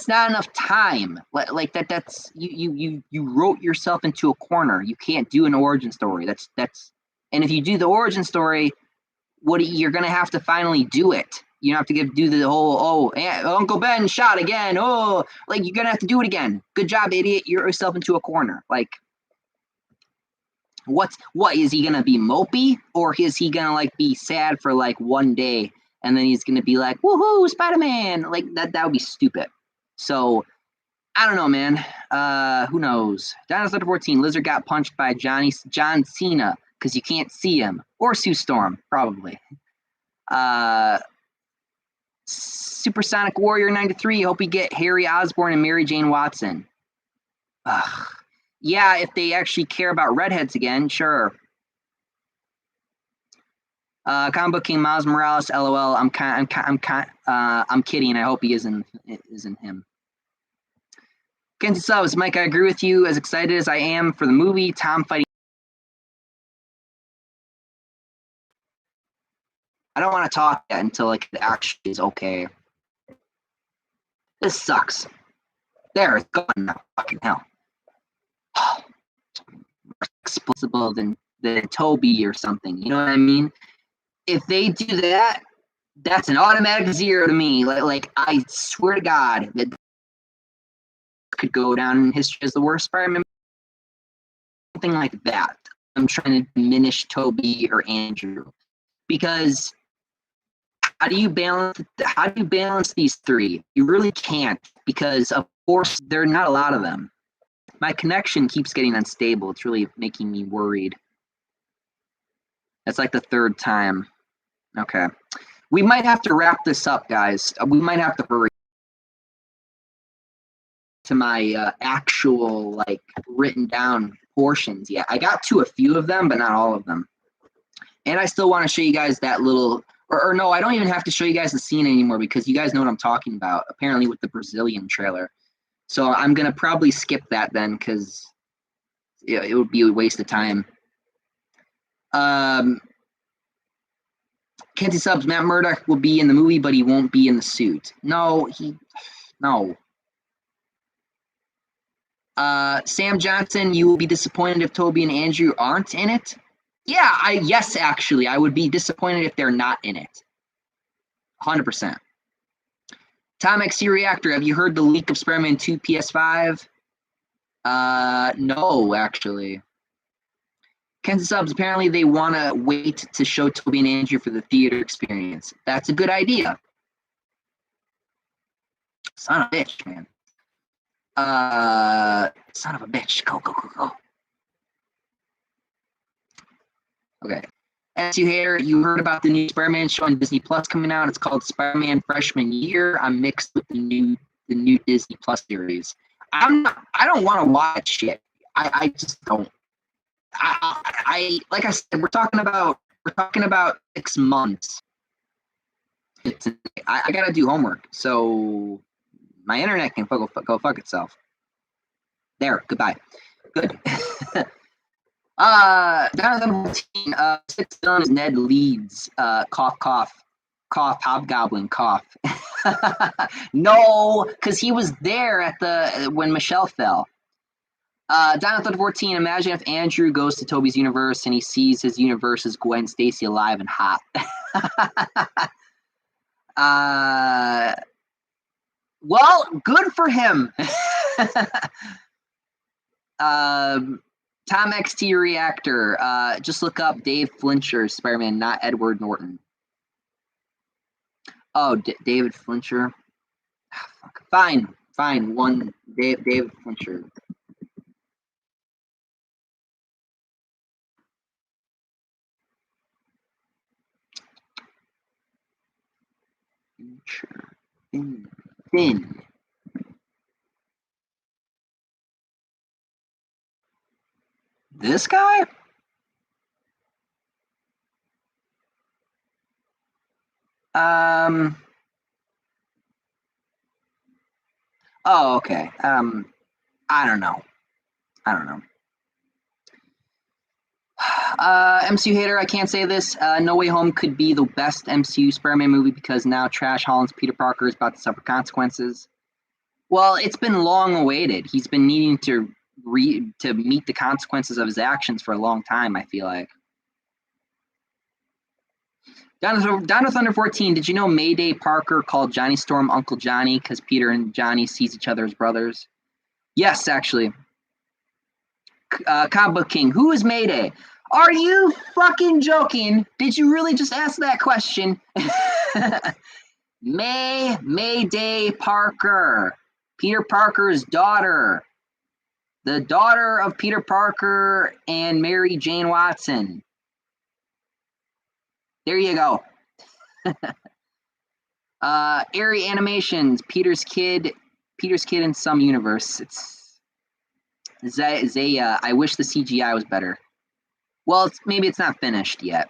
not enough time. Like that's you wrote yourself into a corner. You can't do an origin story. That's and if you do the origin story, you're gonna have to finally do it. You have to do the whole Uncle Ben shot again. Oh, like you're gonna have to do it again. Good job, idiot. You're yourself into a corner. Like what is he gonna be mopey, or is he gonna like be sad for like one day and then he's gonna be like woohoo Spider-Man? Like that would be stupid. So I don't know, man. Who knows? Dinosaur 14. Lizard got punched by John Cena because you can't see him, or Sue Storm probably. Supersonic Warrior 93. Hope we get Harry Osborn and Mary Jane Watson. Ugh. Yeah, if they actually care about redheads again, sure. Comic Book King Miles Morales, LOL. I'm kidding. I hope he isn't him. Kenzie Subs, Mike, I agree with you. As excited as I am for the movie, Tom fighting. I don't want to talk yet until like it actually is okay. This sucks. There, it's gone now. Fucking hell. More explicable than Toby or something. You know what I mean? If they do that, that's an automatic 0 to me. Like I swear to God that could go down in history as the worst Spider-Man. Something like that. I'm trying to diminish Toby or Andrew because how do you balance these three? You really can't, because of course there are not a lot of them. My connection keeps getting unstable. It's really making me worried. That's like the third time. Okay. We might have to wrap this up, guys. We might have to hurry to my actual like written down portions. Yeah, I got to a few of them, but not all of them. And I still want to show you guys that little, or no, I don't even have to show you guys the scene anymore because you guys know what I'm talking about, apparently with the Brazilian trailer. So I'm going to probably skip that then because it would be a waste of time. Kenzie Subs, Matt Murdock will be in the movie, but he won't be in the suit. No. Sam Johnson, you will be disappointed if Toby and Andrew aren't in it. Yeah, yes, actually, I would be disappointed if they're not in it. 100%. Tom XC Reactor, have you heard the leak of Spider-Man 2 PS5? No, actually. Kenzie Subs, apparently they want to wait to show Toby and Andrew for the theater experience. That's a good idea. Son of a bitch, man. Son of a bitch. Go. Okay. As you hear, you heard about the new Spider-Man show on Disney Plus coming out. It's called Spider-Man Freshman Year. I'm mixed with the new Disney Plus series. I don't want to watch it. I just don't. I like I said, we're talking about 6 months. I gotta do homework, so my internet can go fuck itself. There, goodbye. Good. Down 14, 6 villains Ned Leeds. Cough, hobgoblin, cough. No, because he was there at when Michelle fell. Down 14, imagine if Andrew goes to Toby's universe and he sees his universe as Gwen Stacy alive and hot. Well, good for him. Tom XT Reactor. Just look up Dave Flincher's Spider-Man, not Edward Norton. Oh, David Flincher. Fine. One David Flincher. Finn. This guy? Oh, okay. I don't know. MCU hater, I can't say this. No Way Home could be the best MCU Spider-Man movie because now Trash Holland's Peter Parker is about to suffer consequences. Well, it's been long awaited. He's been needing to meet the consequences of his actions for a long time, I feel like. Down to Thunder 14, did you know Mayday Parker called Johnny Storm Uncle Johnny because Peter and Johnny sees each other as brothers? Yes, actually. Comic Book King, who is Mayday? Are you fucking joking? Did you really just ask that question? Mayday Parker. Peter Parker's daughter. The daughter of Peter Parker and Mary Jane Watson. There you go. Airy Animations, Peter's kid in some universe. It's Zaya. I wish the CGI was better. Well, maybe it's not finished yet.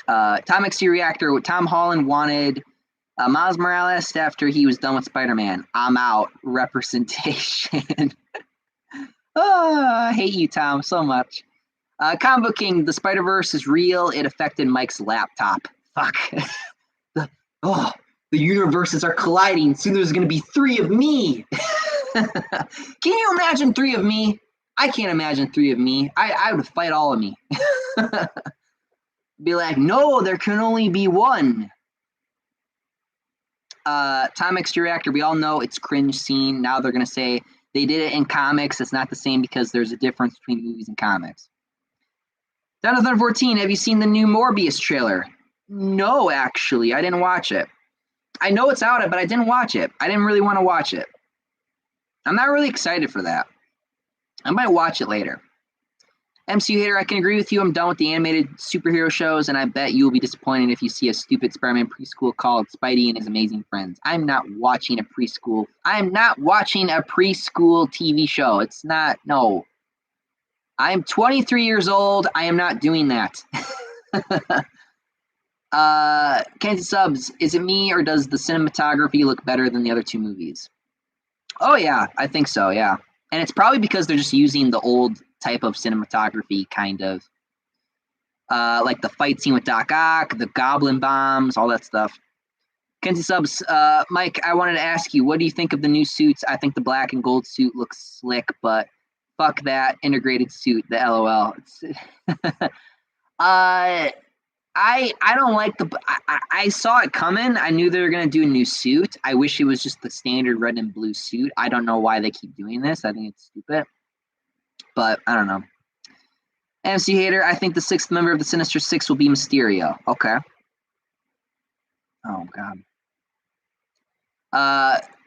Tom X Reactor. Tom Holland wanted Miles Morales after he was done with Spider-Man. I'm out. Representation. I hate you, Tom, so much. Combo King, the Spider-Verse is real. It affected Mike's laptop. Fuck. The universes are colliding. Soon there's going to be 3 of me. Can you imagine 3 of me? I can't imagine 3 of me. I would fight all of me. Be like, no, there can only be 1. Tom X Reactor, we all know it's cringe scene. Now they're going to say they did it in comics. It's not the same because there's a difference between movies and comics. Down to Thunder 14, have you seen the new Morbius trailer? No, actually. I didn't watch it. I know it's out, but I didn't watch it. I didn't really want to watch it. I'm not really excited for that. I might watch it later. MCU hater, I can agree with you. I'm done with the animated superhero shows, and I bet you will be disappointed if you see a stupid Spider-Man preschool called Spidey and His Amazing Friends. I'm not watching a preschool TV show. It's not, no. I'm 23 years old. I am not doing that. Kansas Subs, is it me or does the cinematography look better than the other 2 movies? Oh, yeah, I think so, yeah. And it's probably because they're just using the old type of cinematography, kind of. Like the fight scene with Doc Ock, the goblin bombs, all that stuff. Kenzie Subs, Mike, I wanted to ask you, what do you think of the new suits? I think the black and gold suit looks slick, but fuck that integrated suit, the LOL. I don't like I saw it coming. I knew they were going to do a new suit. I wish it was just the standard red and blue suit. I don't know why they keep doing this. I think it's stupid. But I don't know. MC Hater, I think the 6th member of the Sinister Six will be Mysterio. Okay. Oh, God.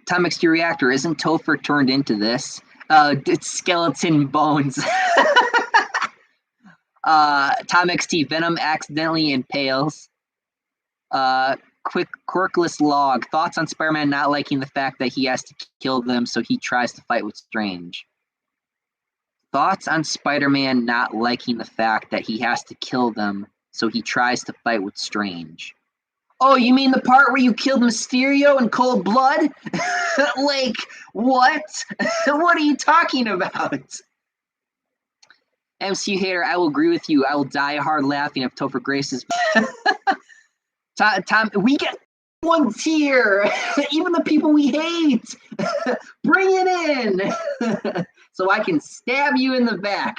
Tom X Reactor, isn't Topher turned into this? It's skeleton bones. Tom XT, Venom accidentally impales. Quick quirkless log. Thoughts on Spider-Man not liking the fact that he has to kill them, so he tries to fight with Strange. Thoughts on Spider-Man not liking the fact that he has to kill them, so he tries to fight with Strange. Oh, you mean the part where you killed Mysterio in cold blood? Like, what? What are you talking about? MCU hater, I will agree with you. I will die hard laughing if Topher Grace is... Tom, we get 1 tier. Even the people we hate. Bring it in. So I can stab you in the back.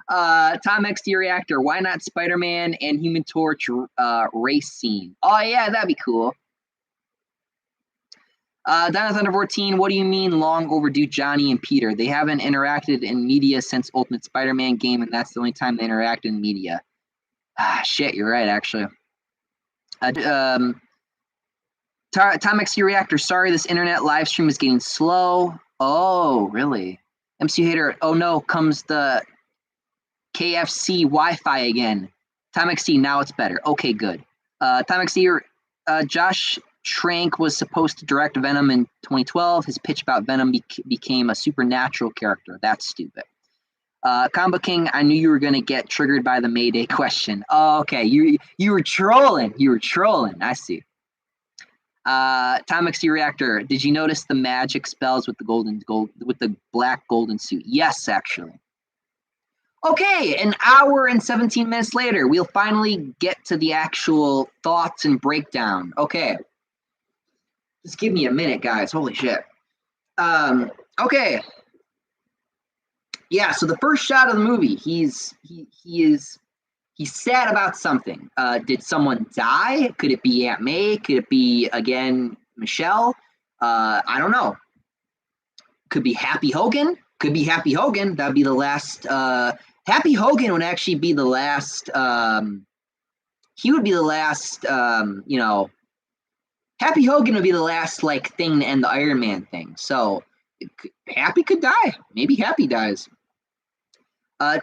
Tom XD Reactor, why not Spider-Man and Human Torch race scene? Oh, yeah, that'd be cool. Dino Thunder 14, what do you mean long overdue Johnny and Peter? They haven't interacted in media since Ultimate Spider-Man game, and that's the only time they interacted in media. Shit, you're right, actually. Tom XD Reactor, sorry, this internet live stream is getting slow. Oh, really? MC Hater, oh no, comes the KFC Wi-Fi again. Tom XD, now it's better. Okay, good. Tom XD, Josh Trank was supposed to direct Venom in 2012. His pitch about Venom became a supernatural character. That's stupid. Combo King, I knew you were going to get triggered by the Mayday question. Oh, okay. You were trolling. You were trolling. I see. Tom XD Reactor, did you notice the magic spells with the black golden suit? Yes, actually. Okay, an hour and 17 minutes later, we'll finally get to the actual thoughts and breakdown. Okay. Just give me a minute, guys. Holy shit. Okay. Yeah, so the first shot of the movie, he's sad about something. Did someone die? Could it be Aunt May? Could it be, again, Michelle? I don't know. Could be Happy Hogan. Could be Happy Hogan. That'd be the last. Happy Hogan would actually be the last. He would be the last. Happy Hogan would be the last thing to end the Iron Man thing. So Happy could die. Maybe Happy dies.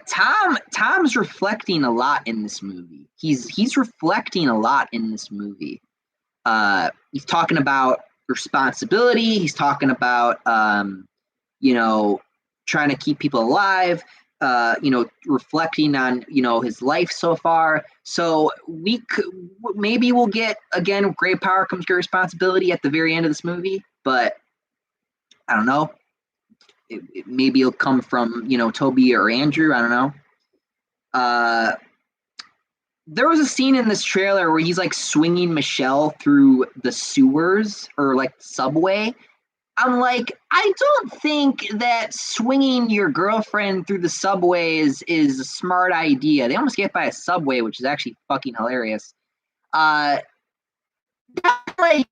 Tom's reflecting a lot in this movie. He's reflecting a lot in this movie. He's talking about responsibility. He's talking about trying to keep people alive. Reflecting on his life so far. So maybe we'll get, again, great power comes great responsibility at the very end of this movie. But I don't know. Maybe it'll come from Toby or Andrew. I don't know. There was a scene in this trailer where he's swinging Michelle through the sewers or subway. I'm like, I don't think that swinging your girlfriend through the subway is a smart idea. They almost get by a subway, which is actually fucking hilarious. I played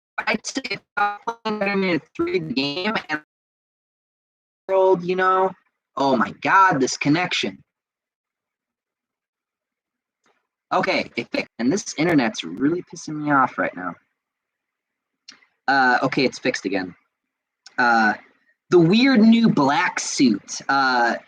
Spider-Man 3 game and oh my god, this connection. Okay, it fixed, and this internet's really pissing me off right now. Okay, it's fixed again. The weird new black suit. I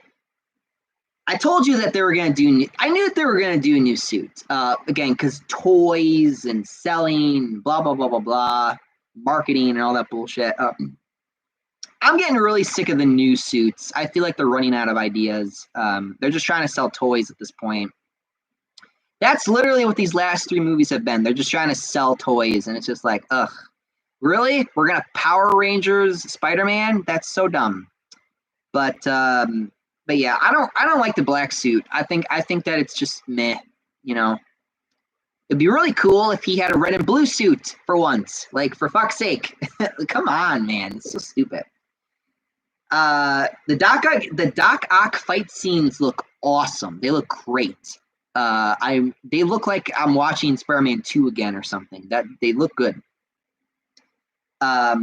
told you that they were going to do I knew that they were going to do a new suit. Again, because toys and selling, blah, blah, blah, blah, blah, marketing and all that bullshit. I'm getting really sick of the new suits. I feel like they're running out of ideas. They're just trying to sell toys at this point. That's literally what these last 3 movies have been. They're just trying to sell toys, and it's just like, ugh. Really? We're gonna Power Rangers Spider-Man? That's so dumb. But yeah, I don't like the black suit. I think that it's just meh. It'd be really cool if he had a red and blue suit for once. For fuck's sake. Come on, man. It's so stupid. The Doc Ock fight scenes look awesome. They look great. They look like I'm watching Spider-Man 2 again or something. That they look good. But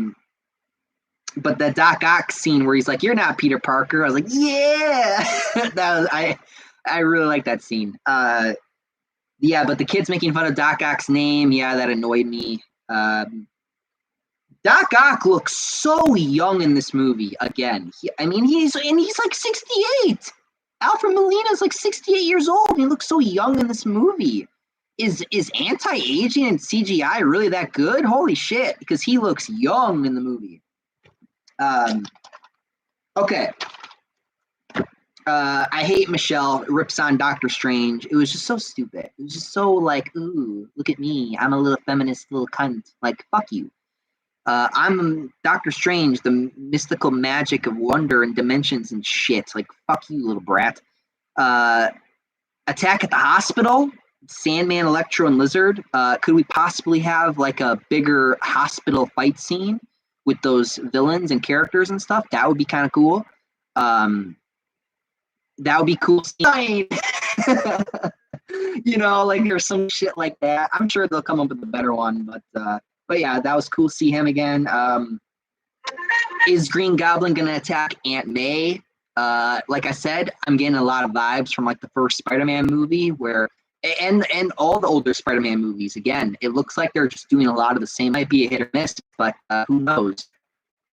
the Doc Ock scene where he's like, "You're not Peter Parker," I was like, "Yeah!" I really like that scene. Yeah, but the kids making fun of Doc Ock's name, yeah, that annoyed me. Doc Ock looks so young in this movie. Again, he's 68. Alfred Molina's 68 years old. He looks so young in this movie. Is anti-aging and CGI really that good? Holy shit! Because he looks young in the movie. Okay. I hate Michelle rips on Doctor Strange. It was just so stupid. It was just so ooh, look at me. I'm a little feminist little cunt. Fuck you. I'm Doctor Strange, the mystical magic of wonder and dimensions and shit. Fuck you, little brat. Attack at the Hospital. Sandman, Electro, and Lizard. Could we possibly have a bigger hospital fight scene with those villains and characters and stuff? That would be kind of cool. That would be cool. There's some shit like that. I'm sure they'll come up with a better one, but yeah, that was cool to see him again. Is Green Goblin gonna attack Aunt May? Like I said, I'm getting a lot of vibes from the first Spider-Man movie and all the older Spider-Man movies. Again, it looks like they're just doing a lot of the same. Might be a hit or miss, but who knows?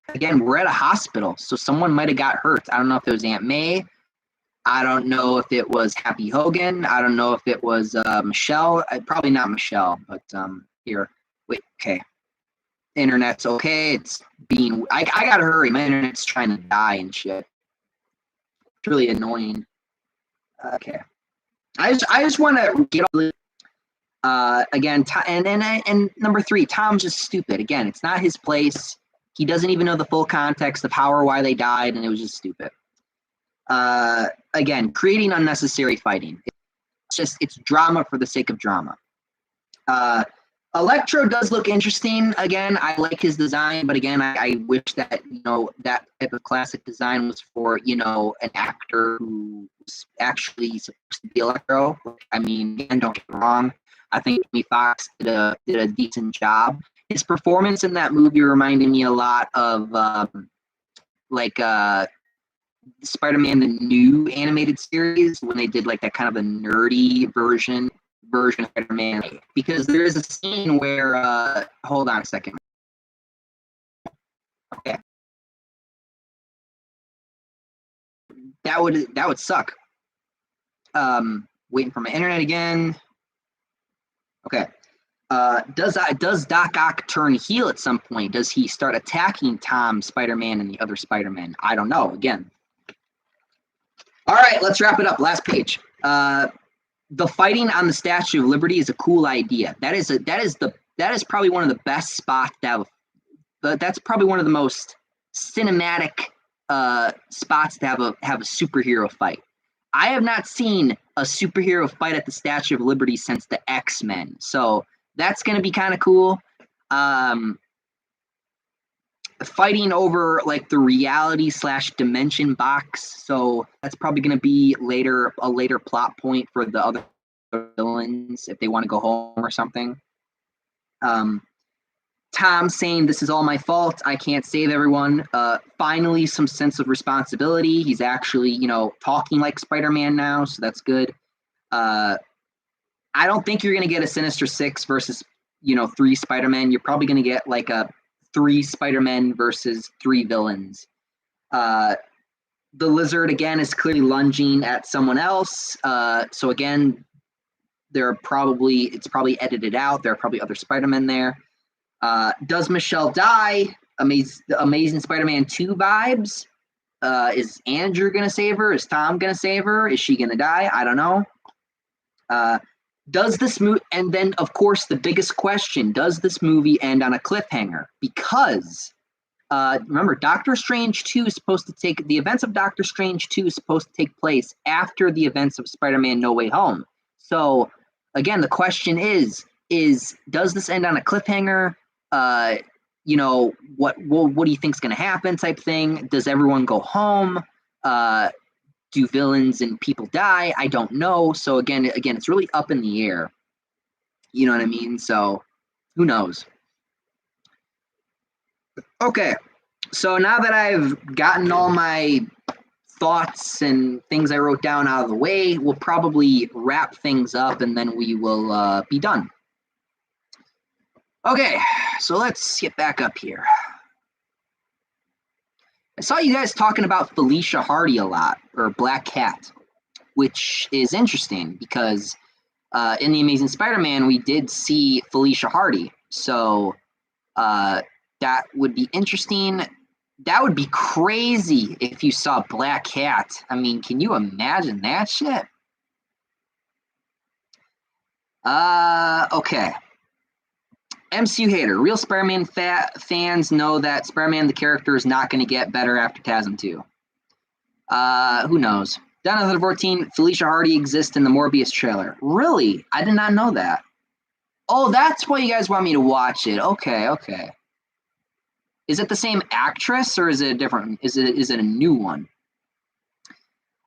Again, we're at a hospital, so someone might have got hurt. I don't know if it was Aunt May. I don't know if it was Happy Hogan. I don't know if it was Michelle. Probably not Michelle, but here. Wait, okay. Internet's okay. It's being. I gotta hurry. My internet's trying to die and shit. It's really annoying. Okay. I just want to get again. And number 3, Tom's just stupid. Again, it's not his place. He doesn't even know the full context of how or why they died, and it was just stupid. Again, creating unnecessary fighting. It's drama for the sake of drama. Electro does look interesting. Again, I like his design, but again, I wish that that type of classic design was for an actor who was actually supposed to be Electro. I mean, again, don't get me wrong. I think Jamie Foxx did a decent job. His performance in that movie reminded me a lot of Spider-Man the new animated series when they did like that kind of a nerdy version of Spider-Man, because there is a scene where hold on a second. Okay. That would suck. Waiting for my internet again. Okay. Does Doc Ock turn heel at some point? Does he start attacking Tom, Spider-Man, and the other Spider-Man? I don't know. Again. All right, let's wrap it up. Last page. The fighting on the Statue of Liberty is a cool idea. That is probably one of the best spots that's probably one of the most cinematic spots to have a superhero fight. I have not seen a superhero fight at the Statue of Liberty since the X-Men, so that's going to be kind of cool. Fighting over like the reality / dimension box, so that's probably going to be a later plot point for the other villains if they want to go home or something. Tom saying, "This is all my fault. I can't save everyone." Finally, some sense of responsibility. He's actually, talking like Spider-Man now, so that's good. I don't think you're going to get a Sinister Six versus, 3 Spider-Men. You're probably going to get like a 3 Spider-Men versus 3 villains. The Lizard, again, is clearly lunging at someone else. So again, it's probably edited out. There are probably other Spider-Men there. Does Michelle die? Amazing Spider-Man 2 vibes. Is Andrew going to save her? Is Tom going to save her? Is she going to die? I don't know. Does this movie, and then of course the biggest question, does this movie end on a cliffhanger? Because remember, Doctor Strange 2 is supposed to take, the events of Doctor Strange 2 is supposed to take place after the events of Spider-Man No Way Home. So again, the question is does this end on a cliffhanger? What do you think is going to happen type thing? Does everyone go home? Do villains and people die? I don't know. So again, it's really up in the air. You know what I mean? So who knows? Okay. So now that I've gotten all my thoughts and things I wrote down out of the way, we'll probably wrap things up and then we will be done. Okay. So let's get back up here. I saw you guys talking about Felicia Hardy a lot, or Black Cat, which is interesting because in The Amazing Spider-Man, we did see Felicia Hardy. So that would be interesting. That would be crazy if you saw Black Cat. I mean, can you imagine that shit? Okay. MCU hater. Real Spider-Man fans know that Spider-Man the character is not going to get better after TASM 2. Who knows? Down to 14, Felicia Hardy exists in the Morbius trailer. Really? I did not know that. Oh, that's why you guys want me to watch it. Okay. Is it the same actress or is it a different? Is it a new one?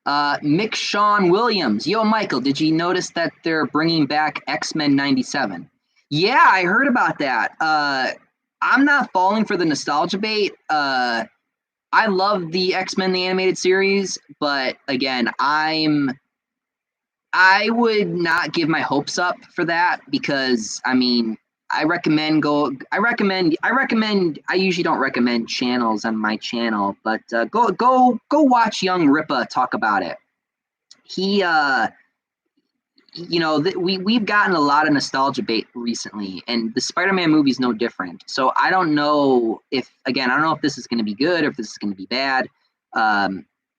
Mick Sean Williams. Yo, Michael, did you notice that they're bringing back X-Men 97? Yeah, I heard about that. I'm not falling for the nostalgia bait. I love the X-Men the animated series, but again, I would not give my hopes up for that because I mean, I usually don't recommend channels on my channel, but go watch Young Ripa talk about it. you know, we've gotten a lot of nostalgia bait recently, and the Spider-Man movie is no different. So I don't know if, again, I don't know if this is going to be good or if this is going to be bad.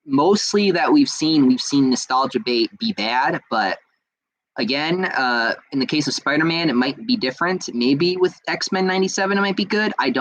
Mostly that we've seen nostalgia bait be bad, but again, in the case of Spider-Man, it might be different. Maybe with X-Men '97, it might be good. I don't